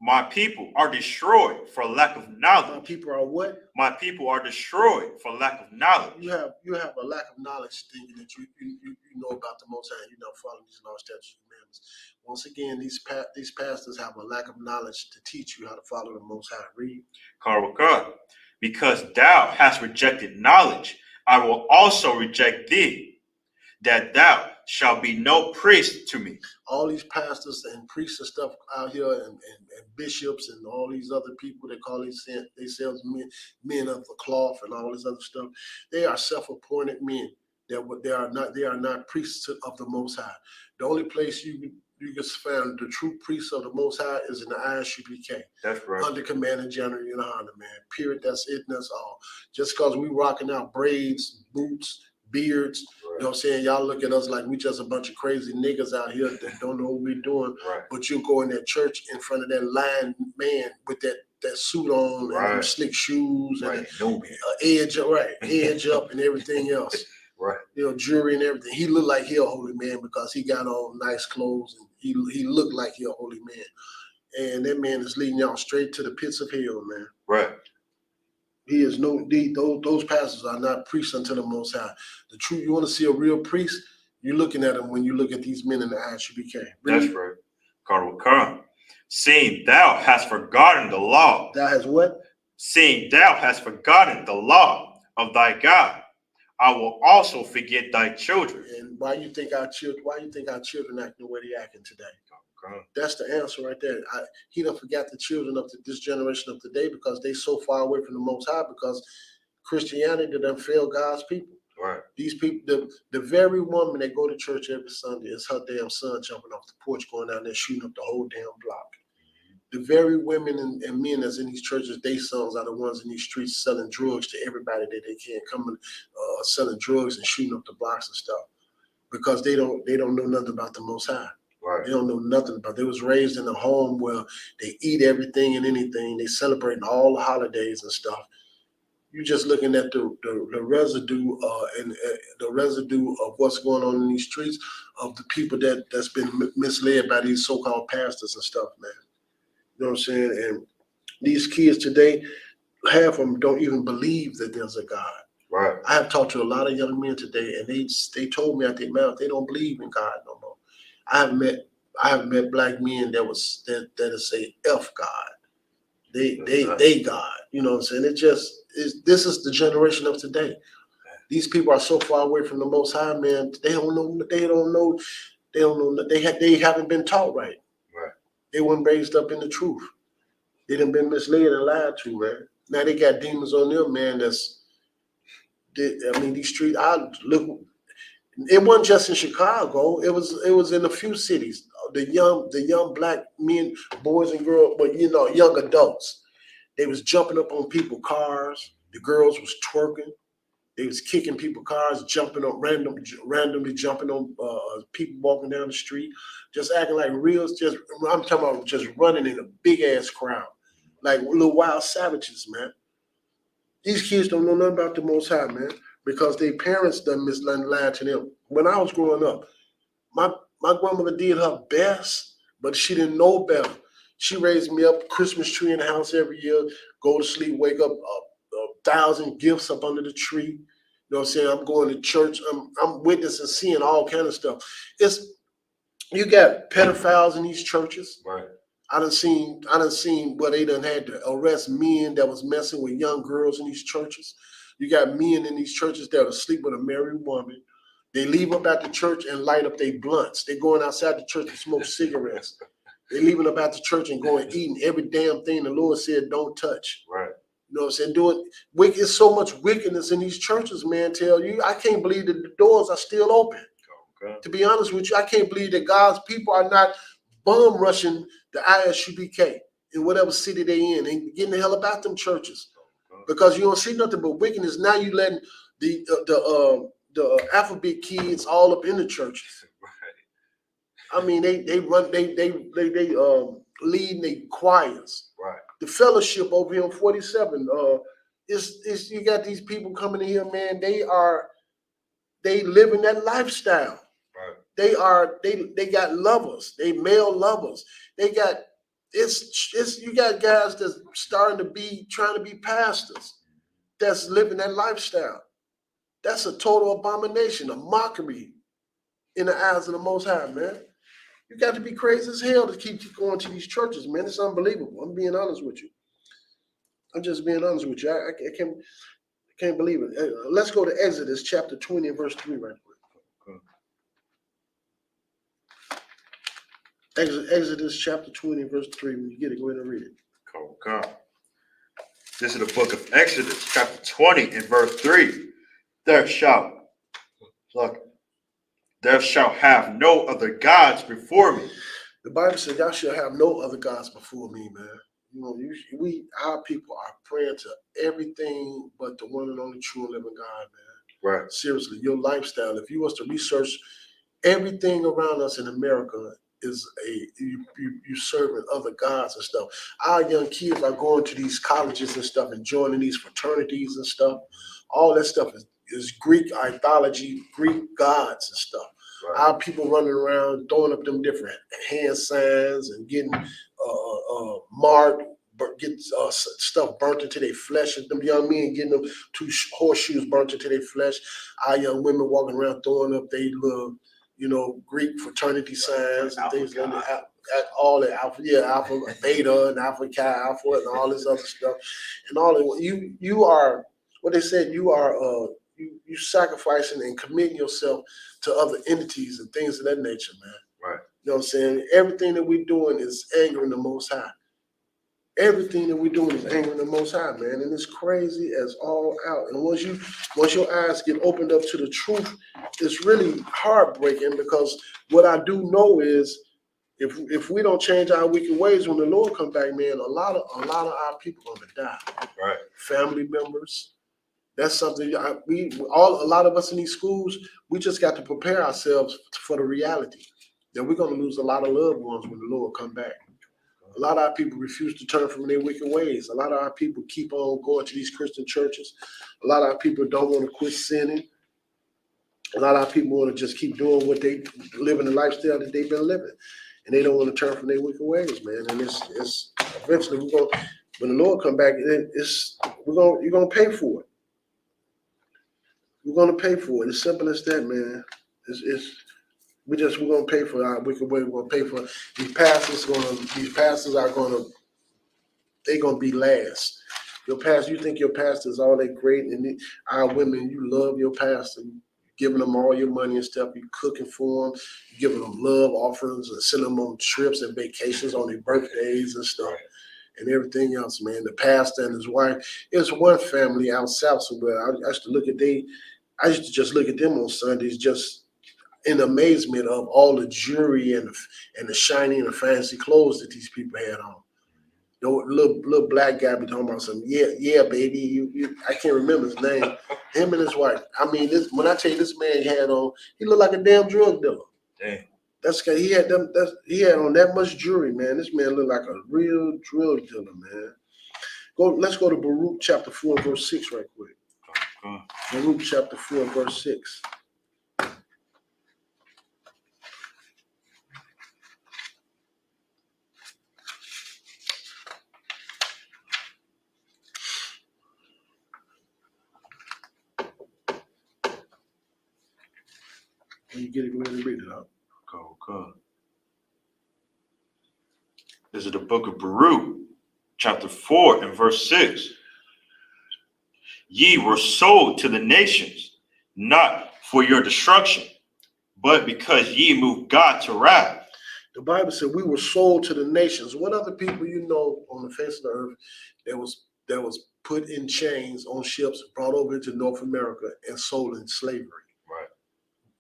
My people are destroyed for lack of knowledge. My people are what? My people are destroyed for lack of knowledge. You have a lack of knowledge thinking that you know about the Most High and you're not following these law, statutes, and commandments. Once again, these pastors have a lack of knowledge to teach you how to follow the Most High. Read. Karuka. Because thou hast rejected knowledge, I will also reject thee, that thou shall be no priest to me. All these pastors and priests and stuff out here, and bishops and all these other people that call themselves men of the cloth and all this other stuff, they are self-appointed men. They are not priests of the Most High. The only place you can find the true priests of the Most High is in the ISUPK. That's right. Under Commander General Yohanan, man. Period. That's it. And that's all. Just because we rocking out braids, boots, beards, right. You know what I'm saying? Y'all look at us like we just a bunch of crazy niggas out here that don't know what we're doing. Right. But you go in that church in front of that lying man with that suit on, right. And slick shoes, right. And edge up and everything else. Right. You know, jewelry and everything. He looked like he a holy man because he got on nice clothes and he looked like he a holy man. And that man is leading y'all straight to the pits of hell, man. Right. He is those pastors are not priests unto the Most High. The truth, you want to see a real priest, you're looking at them when you look at these men in the ISUPK. That's right. Carl Curran. Seeing thou hast forgotten the law. Thou has what? Seeing thou hast forgotten the law of thy God, I will also forget thy children. And why you think our children acting the way they acting today? That's the answer right there. He done forgot the children of this generation of today because they so far away from the Most High because Christianity done failed God's people. Right. These people, the very woman that go to church every Sunday is her damn son jumping off the porch, going down there shooting up the whole damn block. The very women and men that's in these churches, they sons are the ones in these streets selling drugs to everybody that they can, coming selling drugs and shooting up the blocks and stuff because they don't know nothing about the Most High. Right. They don't know nothing about it. They was raised in a home where they eat everything and anything. They celebrating all the holidays and stuff. You're just looking at the residue and the residue of what's going on in these streets of the people that's been misled by these so-called pastors and stuff, man. You know what I'm saying? And these kids today, half of them don't even believe that there's a God. Right. I have talked to a lot of young men today, and they told me out their mouth they don't believe in God no more. I have met black men that say F God. They God. You know what I'm saying? This is the generation of today. These people are so far away from the Most High, man. They haven't been taught right. Right. They weren't raised up in the truth. They done been misled and lied to, man. Now they got demons on them, man. These streets. It wasn't just in Chicago. It was in a few cities. The young black men, boys and girls, but young adults. They was jumping up on people's cars. The girls was twerking. They was kicking people's cars, jumping on randomly jumping on people walking down the street, just acting like reals. I'm talking about just running in a big ass crowd, like little wild savages, man. These kids don't know nothing about the Most High, man, because their parents done lied to them. When I was growing up, my grandmother did her best, but she didn't know better. She raised me up, Christmas tree in the house every year, go to sleep, wake up, 1,000 gifts up under the tree. You know what I'm saying? I'm going to church. I'm witnessing, seeing all kind of stuff. You got pedophiles in these churches. Right. I done seen where they done had to arrest men that was messing with young girls in these churches. You got men in these churches that are sleep with a married woman. They leave up at the church and light up their blunts. They going outside the church and smoke cigarettes. They leaving up at the church and going eating every damn thing the Lord said don't touch. Right. You know what I'm saying? Doing wicked, so much wickedness in these churches, man. Tell you, I can't believe that the doors are still open. Okay. To be honest with you, I can't believe that God's people are not bum rushing the ISUPK in whatever city they in and getting the hell about them churches. Okay. Because you don't see nothing but wickedness. Now you letting the alphabet kids all up in the churches. Right. I mean, they lead the choirs. Right. The fellowship over here on 47. You got these people coming in here, man. They living that lifestyle. Right. They got lovers. They male lovers. You got guys that's trying to be pastors. That's living that lifestyle. That's a total abomination, a mockery in the eyes of the Most High, man. You got to be crazy as hell to keep going to these churches, man. It's unbelievable. I'm being honest with you. I'm just being honest with you. I can't believe it. Let's go to Exodus chapter 20 and verse 3 right quick. Exodus chapter 20, verse 3. When you get it, go ahead and read it. Okay. This is the book of Exodus, chapter 20, and verse 3. Thou shalt have no other gods before me. The Bible said, "Thou shalt have no other gods before me," man. You know, our people are praying to everything but the one and only true and living God, man. Right. Seriously, your lifestyle. If you was to research everything around us in America, is you serving other gods and stuff. Our young kids are going to these colleges and stuff and joining these fraternities and stuff. All that stuff is Greek mythology, Greek gods and stuff. Right. Our people running around throwing up them different hand signs and getting marked, get stuff burnt into their flesh. And them young men getting them 2 horseshoes burnt into their flesh. Our young women walking around throwing up their little, Greek fraternity signs and things like that. All the alpha, beta, and alpha chi alpha, and all this other stuff. And all that. You are what they said. You are you sacrificing and committing yourself to other entities and things of that nature, man. Right. You know what I'm saying? Everything that we're doing is angering the Most High. Everything that we're doing is angering the Most High, man. And it's crazy as all out. And once your eyes get opened up to the truth, it's really heartbreaking, because what I do know is if we don't change our wicked ways when the Lord comes back, man, a lot of our people are gonna die. Right. Family members. That's something a lot of us in these schools, we just got to prepare ourselves for the reality that we're gonna lose a lot of loved ones when the Lord come back. A lot of our people refuse to turn from their wicked ways. A lot of our people keep on going to these Christian churches. A lot of our people don't want to quit sinning. A lot of our people want to just keep doing what they living the lifestyle that they've been living, and they don't want to turn from their wicked ways, man. And it's eventually when the Lord come back, you're gonna pay for it. We're gonna pay for it. It's simple as that, man. We're gonna pay for our wicked way. We're gonna pay for these pastors. They're gonna be last. Your pastor, you think your pastor is all that great, and our women, you love your pastor, giving them all your money and stuff. You cooking for them, you giving them love offerings, and sending them on trips and vacations on their birthdays and stuff, and everything else, man. The pastor and his wife. It's one family out south somewhere. I used to just look at them on Sundays, just in amazement of all the jewelry and the shiny and the fancy clothes that these people had on. Little black guy be talking about something. Yeah, baby. I can't remember his name. Him and his wife. I mean, when I tell you this man had on, he looked like a damn drug dealer. Dang. That's because he had on that much jewelry, man. This man looked like a real drug dealer, man. Let's go to Baruch chapter 4, verse 6 right quick. Baruch chapter 4, verse 6. When you get it, go ahead and read it out. Okay. This is the book of Baruch, chapter 4 and verse 6. Ye were sold to the nations, not for your destruction, but because ye moved God to wrath. The Bible said we were sold to the nations. What other people you know on the face of the earth that was put in chains on ships, brought over into North America and sold in slavery? Right.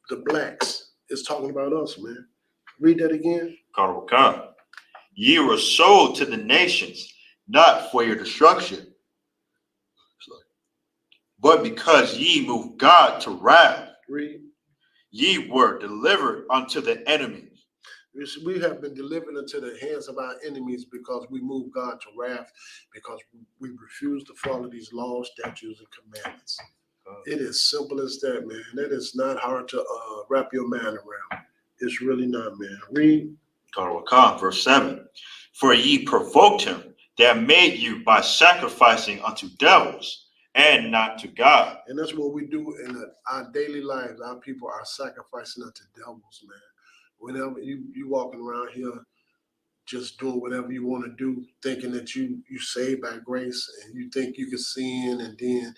The blacks. It's talking about us, man. Read that again. Okay. Ye were sold to the nations, not for your destruction, but because ye moved God to wrath. Read. Ye were delivered unto the enemies. We have been delivered into the hands of our enemies because we moved God to wrath, because we refuse to follow these laws, statutes, and commandments. It is simple as that, man. That is not hard to wrap your mind around. It's really not, man. Read. Verse 7. For ye provoked him that made you by sacrificing unto devils and not to God. And that's what we do in our daily lives. Our people are sacrificing unto devils, man. Whenever you walking around here just doing whatever you want to do, thinking that you saved by grace, and you think you can sin, and then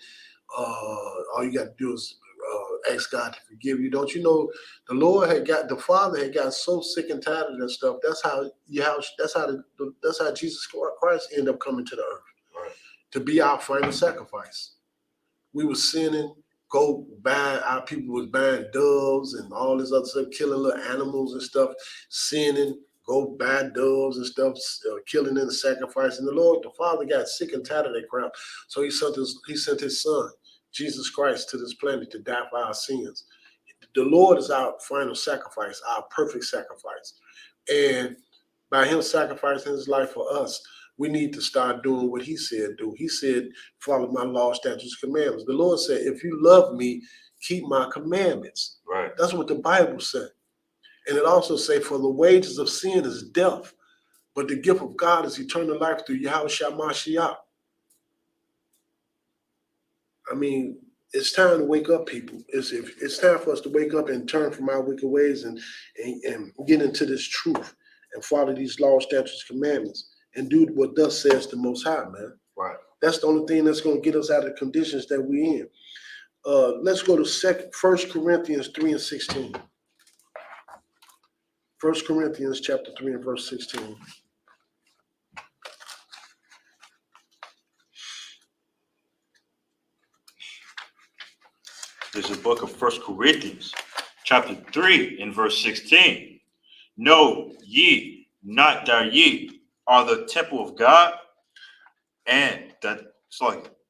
all you got to do is ask God to forgive you. Don't you know the Father had got so sick and tired of that stuff. That's how Jesus Christ ended up coming to the earth. Right. To be our final sacrifice. We were sinning, our people was buying doves and all this other stuff, killing little animals and stuff, sinning, go buy doves and stuff, killing in the sacrifice. And the Father got sick and tired of that crap. So he sent his son, Jesus Christ, to this planet to die for our sins. The Lord is our final sacrifice, our perfect sacrifice. And by him sacrificing his life for us, we need to start doing what he said do. He said, follow my law, statutes, commandments. The Lord said, if you love me, keep my commandments. Right. That's what the Bible said. And it also say, for the wages of sin is death, but the gift of God is eternal life through Yahushua Mashiach. I mean, it's time to wake up, people. It's time for us to wake up and turn from our wicked ways and get into this truth and follow these laws, statutes, commandments. And do what thus says the Most High, man. Right. That's the only thing that's going to get us out of the conditions that we're in. Let's go to 1 Corinthians 3 and 16. 1 Corinthians chapter 3 and verse 16. There's a book of 1 Corinthians, chapter 3 and verse 16. Know ye not that ye are the temple of God, and that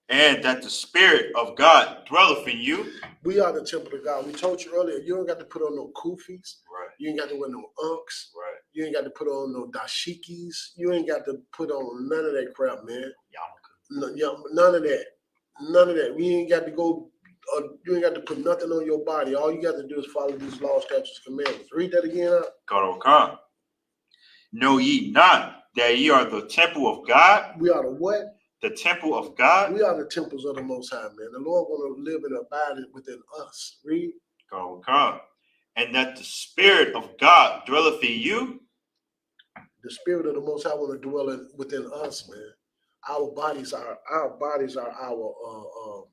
the Spirit of God dwelleth in you. We are the temple of God. We told you earlier, you ain't got to put on no kufis. Right. You ain't got to wear no unks. Right. You ain't got to put on no dashikis. You ain't got to put on none of that crap, man. None of that. None of that. We ain't got to go. You ain't got to put nothing on your body. All you got to do is follow these laws, statutes, commandments. Read that again. God. Know ye not that ye are the temple of God? We are the what? The temple of God. We are the temples of the Most High, man. The Lord want to live and abide within us. Read. God. And that the Spirit of God dwelleth in you. The Spirit of the Most High want to dwell within us, man. Our bodies are our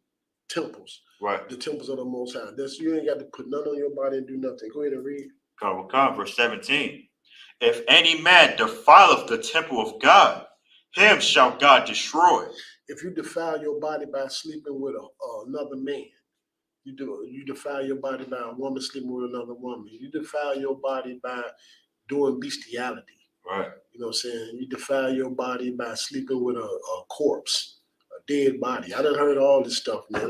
temples. Right. The temples of the Most High. You ain't got to put none on your body and do nothing. Go ahead and read. God, verse 17. If any man defileth the temple of God, him shall God destroy. If you defile your body by sleeping with another man, you defile your body by a woman sleeping with another woman. You defile your body by doing bestiality. Right. You know what I'm saying? You defile your body by sleeping with a corpse, a dead body. I done heard all this stuff, man.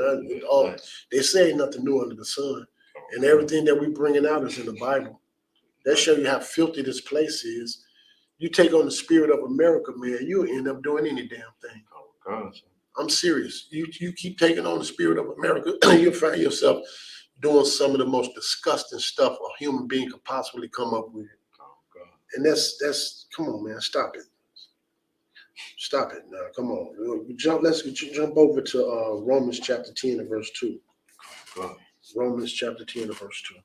They say nothing new under the sun. And everything that we bringing out is in the Bible. That show you how filthy this place is. You take on the spirit of America, man, you'll end up doing any damn thing. God. I'm serious. You keep taking on the spirit of America, you'll find yourself doing some of the most disgusting stuff a human being could possibly come up with. And that's come on, man, stop it. Stop it now. Come on. Let's jump over to Romans chapter 10 and verse 2. Romans chapter 10 and verse 2.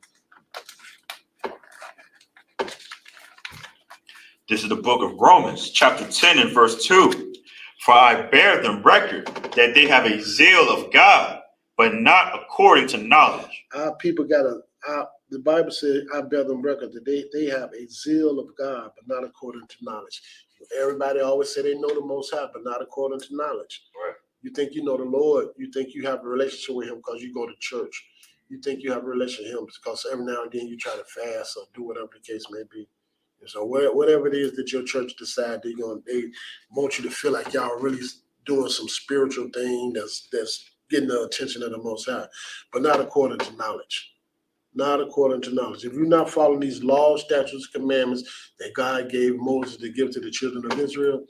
This is the book of Romans, chapter 10 and verse 2. For I bear them record that they have a zeal of God, but not according to knowledge. Our people the Bible says, I bear them record that they have a zeal of God, but not according to knowledge. Everybody always say they know the Most High, but not according to knowledge. Right. You think you know the Lord. You think you have a relationship with him because you go to church. You think you have a relationship with him because every now and then you try to fast or do whatever the case may be. And so whatever it is that your church decide they want you to feel like y'all really doing some spiritual thing that's getting the attention of the Most High, but not according to knowledge. Not according to knowledge. If you're not following these laws, statutes, commandments that God gave Moses to give to the children of Israel,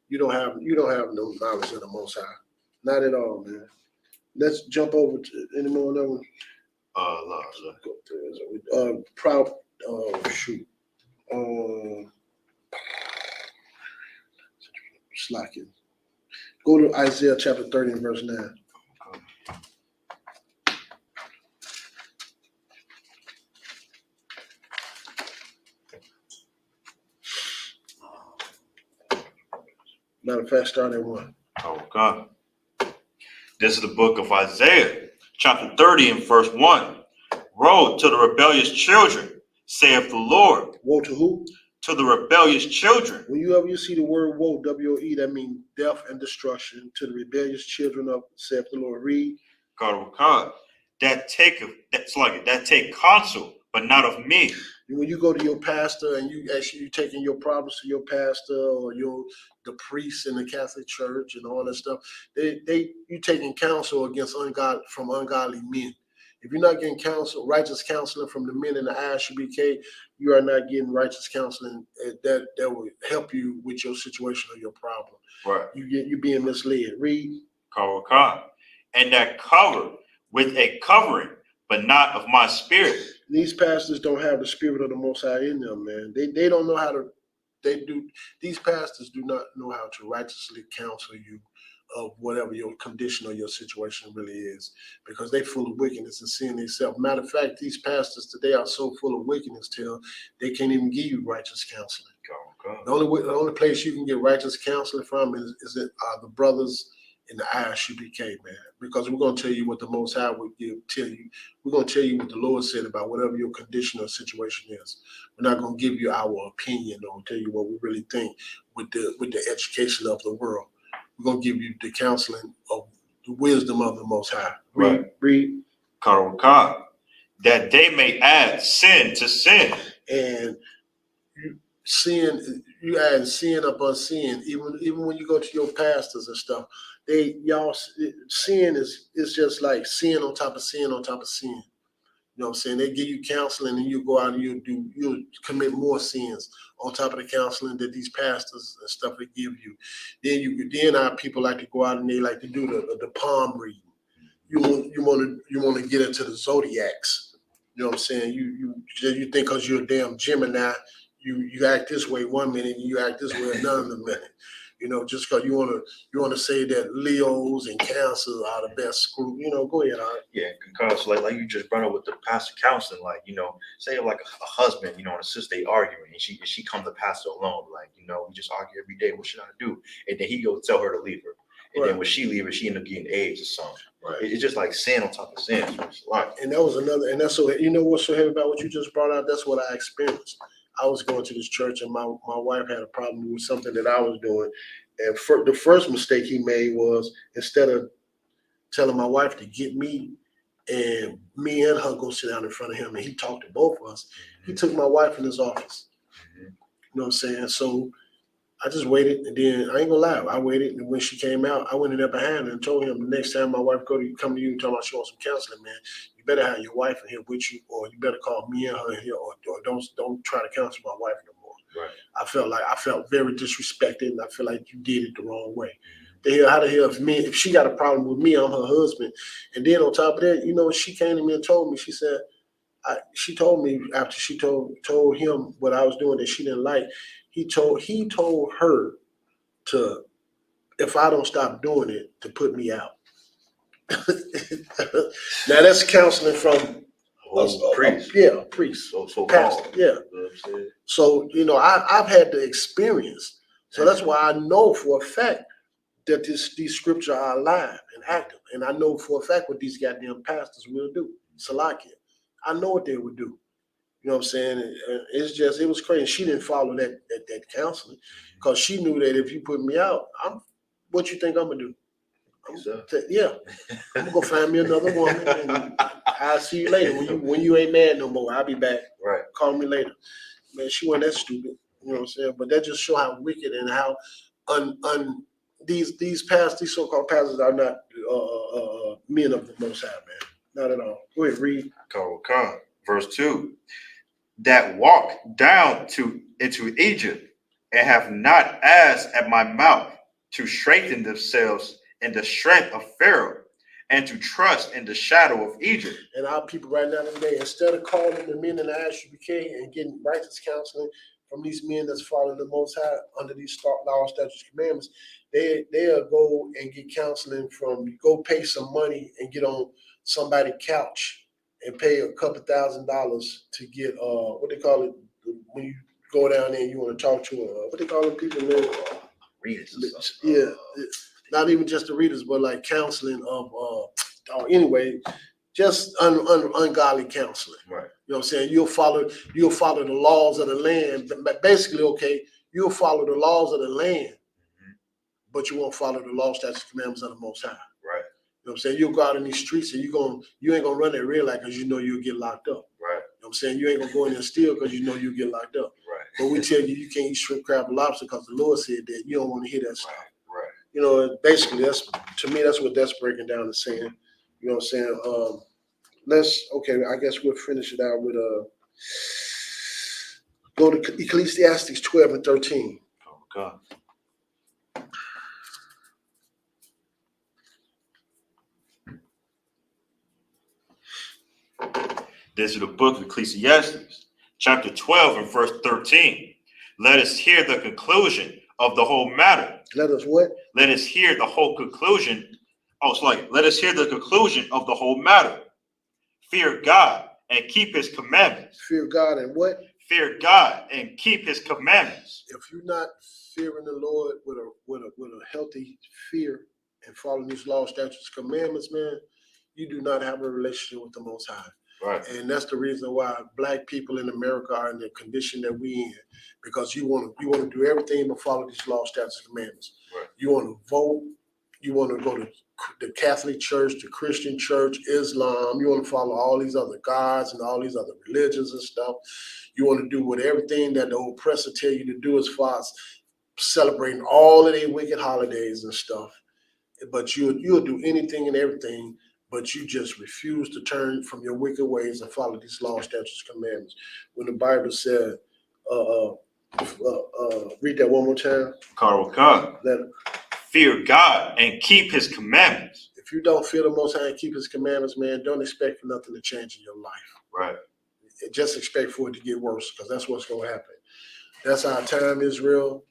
you don't have no knowledge of the Most High. Not at all, man. Let's jump over to any more of them. Slacking. Go to Isaiah chapter 30 and verse 9. Matter of fact, start at 1. God. This is the book of Isaiah, chapter 30 and verse 1. Woe to the rebellious children, saith the Lord. Woe to who? To the rebellious children. Whenever you see the word woe, W-O-E, that means death and destruction. To the rebellious children of, saith the Lord. Read. God, that take counsel, but not of me. When you go to your pastor and you taking your problems to your pastor or the priest in the Catholic Church and all that stuff, you taking counsel against ungodly men. If you're not getting righteous counseling from the men in the ISUPK, you are not getting righteous counseling that will help you with your situation or your problem. Right. You're being misled. Read. And that cover with a covering, but not of my spirit. These pastors don't have the spirit of the Most High in them, man. They don't know how to. These pastors do not know how to righteously counsel you of whatever your condition or your situation really is, because they full of wickedness and sin themselves. Matter of fact, these pastors today are so full of wickedness till they can't even give you righteous counseling. The only place you can get righteous counseling from is the brothers in the ISUPK, man, because we're going to tell you what the Most High would tell you. We're going to tell you what the Lord said about whatever your condition or situation is. We're not going to give you our opinion or tell you what we really think with the education of the world. We're going to give you the counseling of the wisdom of the Most High. Read. That they may add sin to sin. And you add sin upon sin. Even when you go to your pastors and stuff, sin is just like sin on top of sin on top of sin. You know what I'm saying? They give you counseling and you go out and you'll commit more sins on top of the counseling that these pastors and stuff they give you. Then our people like to go out and they like to do the palm reading. You want to get into the zodiacs. You know what I'm saying? You think because you're a damn Gemini, you act this way one minute and you act this way another minute. You know, just because you want to say that Leos and Cancers are the best group. You know, go ahead, Art. Yeah, because like you just brought up with the pastor counseling, like, you know, say like a husband, you know, and a sister, they arguing, and she comes to pastor alone, like, you know, we just argue every day. What should I do? And then he goes tell her to leave her. And then when she leave her, she end up getting AIDS or something. Right. It's just like sin on top of sin. And that was another, and that's so, you know what's so heavy about what you just brought out? That's what I experienced. I was going to this church and my wife had a problem with something that I was doing. And the first mistake he made was, instead of telling my wife to get me and her go sit down in front of him and he talked to both of us, he took my wife in his office. You know what I'm saying? So I just waited, and then I ain't gonna lie, I waited, and when she came out, I went in there behind her and told him, the next time my wife come to you and tell me she wants some counseling, man, you better have your wife in here with you, or you better call me and her in here, or don't try to counsel my wife no more. Right. I felt very disrespected, and I feel like you did it the wrong way. How the hell if she got a problem with me, I'm her husband, and then on top of that, you know, she came to me and told me, she said, she told me after she told him what I was doing that she didn't like. He told her to, if I don't stop doing it, to put me out. Now that's counseling from priest. Yeah, priest. So pastor. Yeah. So, you know, I've had the experience. So that's why I know for a fact that these scriptures are alive and active. And I know for a fact what these goddamn pastors will do. Salakia. I know what they would do. You know what I'm saying? It was crazy. She didn't follow that counseling because she knew that if you put me out, what you think I'm gonna do? I'm gonna go find me another woman and I'll see you later. When you ain't mad no more, I'll be back. Right. Call me later. Man, she wasn't that stupid. You know what I'm saying? But that just show how wicked and how these so-called pastors are not men of the Most High, man. Not at all. Go ahead, read. Verse 2. That walk down into Egypt and have not asked at my mouth to strengthen themselves in the strength of Pharaoh and to trust in the shadow of Egypt. And our people right now today, instead of calling the men in the ISUPK and getting righteous counseling from these men that's following the Most High under these laws, statutes, commandments, they'll go and get counseling go pay some money and get on somebody's couch and pay a couple $1,000s to get what they call it when you go down there and you want to talk to what they call them people, man? Readers. Yeah, not even just the readers, but like counseling of anyway, just ungodly counseling. Right. You know what I'm saying? You'll follow the laws of the land. But basically, okay, you'll follow the laws of the land, but you won't follow the law, statutes, commandments of the Most High. Right. You know what I'm saying? You'll go out in these streets and you ain't gonna run that red light because you know you'll get locked up. Right. You know what I'm saying? You ain't gonna go in there and steal because you know you'll get locked up. Right. But we tell you can't eat shrimp, crab, and lobster because the Lord said that. You don't want to hear that stuff. Right. You know, basically to me that's what that's breaking down and saying. You know what I'm saying? I guess we'll finish it out with go to Ecclesiastes 12 and 13. Oh God. This is the book of Ecclesiastes, chapter 12 and verse 13. Let us hear the conclusion of the whole matter. Let us what? Let us hear the whole conclusion. Let us hear the conclusion of the whole matter. Fear God and keep his commandments. Fear God and what? Fear God and keep his commandments. If you're not fearing the Lord with a healthy fear and following these laws, statutes, commandments, man, you do not have a relationship with the Most High. Right. And that's the reason why Black people in America are in the condition that we in, because you want to do everything but follow these laws, statutes, commandments. Right. You want to vote. You want to go to the Catholic Church, the Christian Church, Islam. You want to follow all these other gods and all these other religions and stuff. You want to do with everything that the oppressor tell you to do as far as celebrating all of their wicked holidays and stuff. But you'll do anything and everything, but you just refuse to turn from your wicked ways and follow these laws, statutes, commandments. When the Bible said, read that one more time. Fear God and keep his commandments. If you don't fear the Most High and keep his commandments, man, don't expect for nothing to change in your life. Right. Just expect for it to get worse, because that's what's going to happen. That's our time, Israel.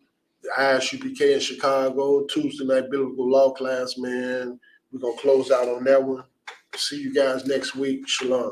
The ISUPK in Chicago, Tuesday night biblical law class, man. We're going to close out on that one. See you guys next week. Shalom.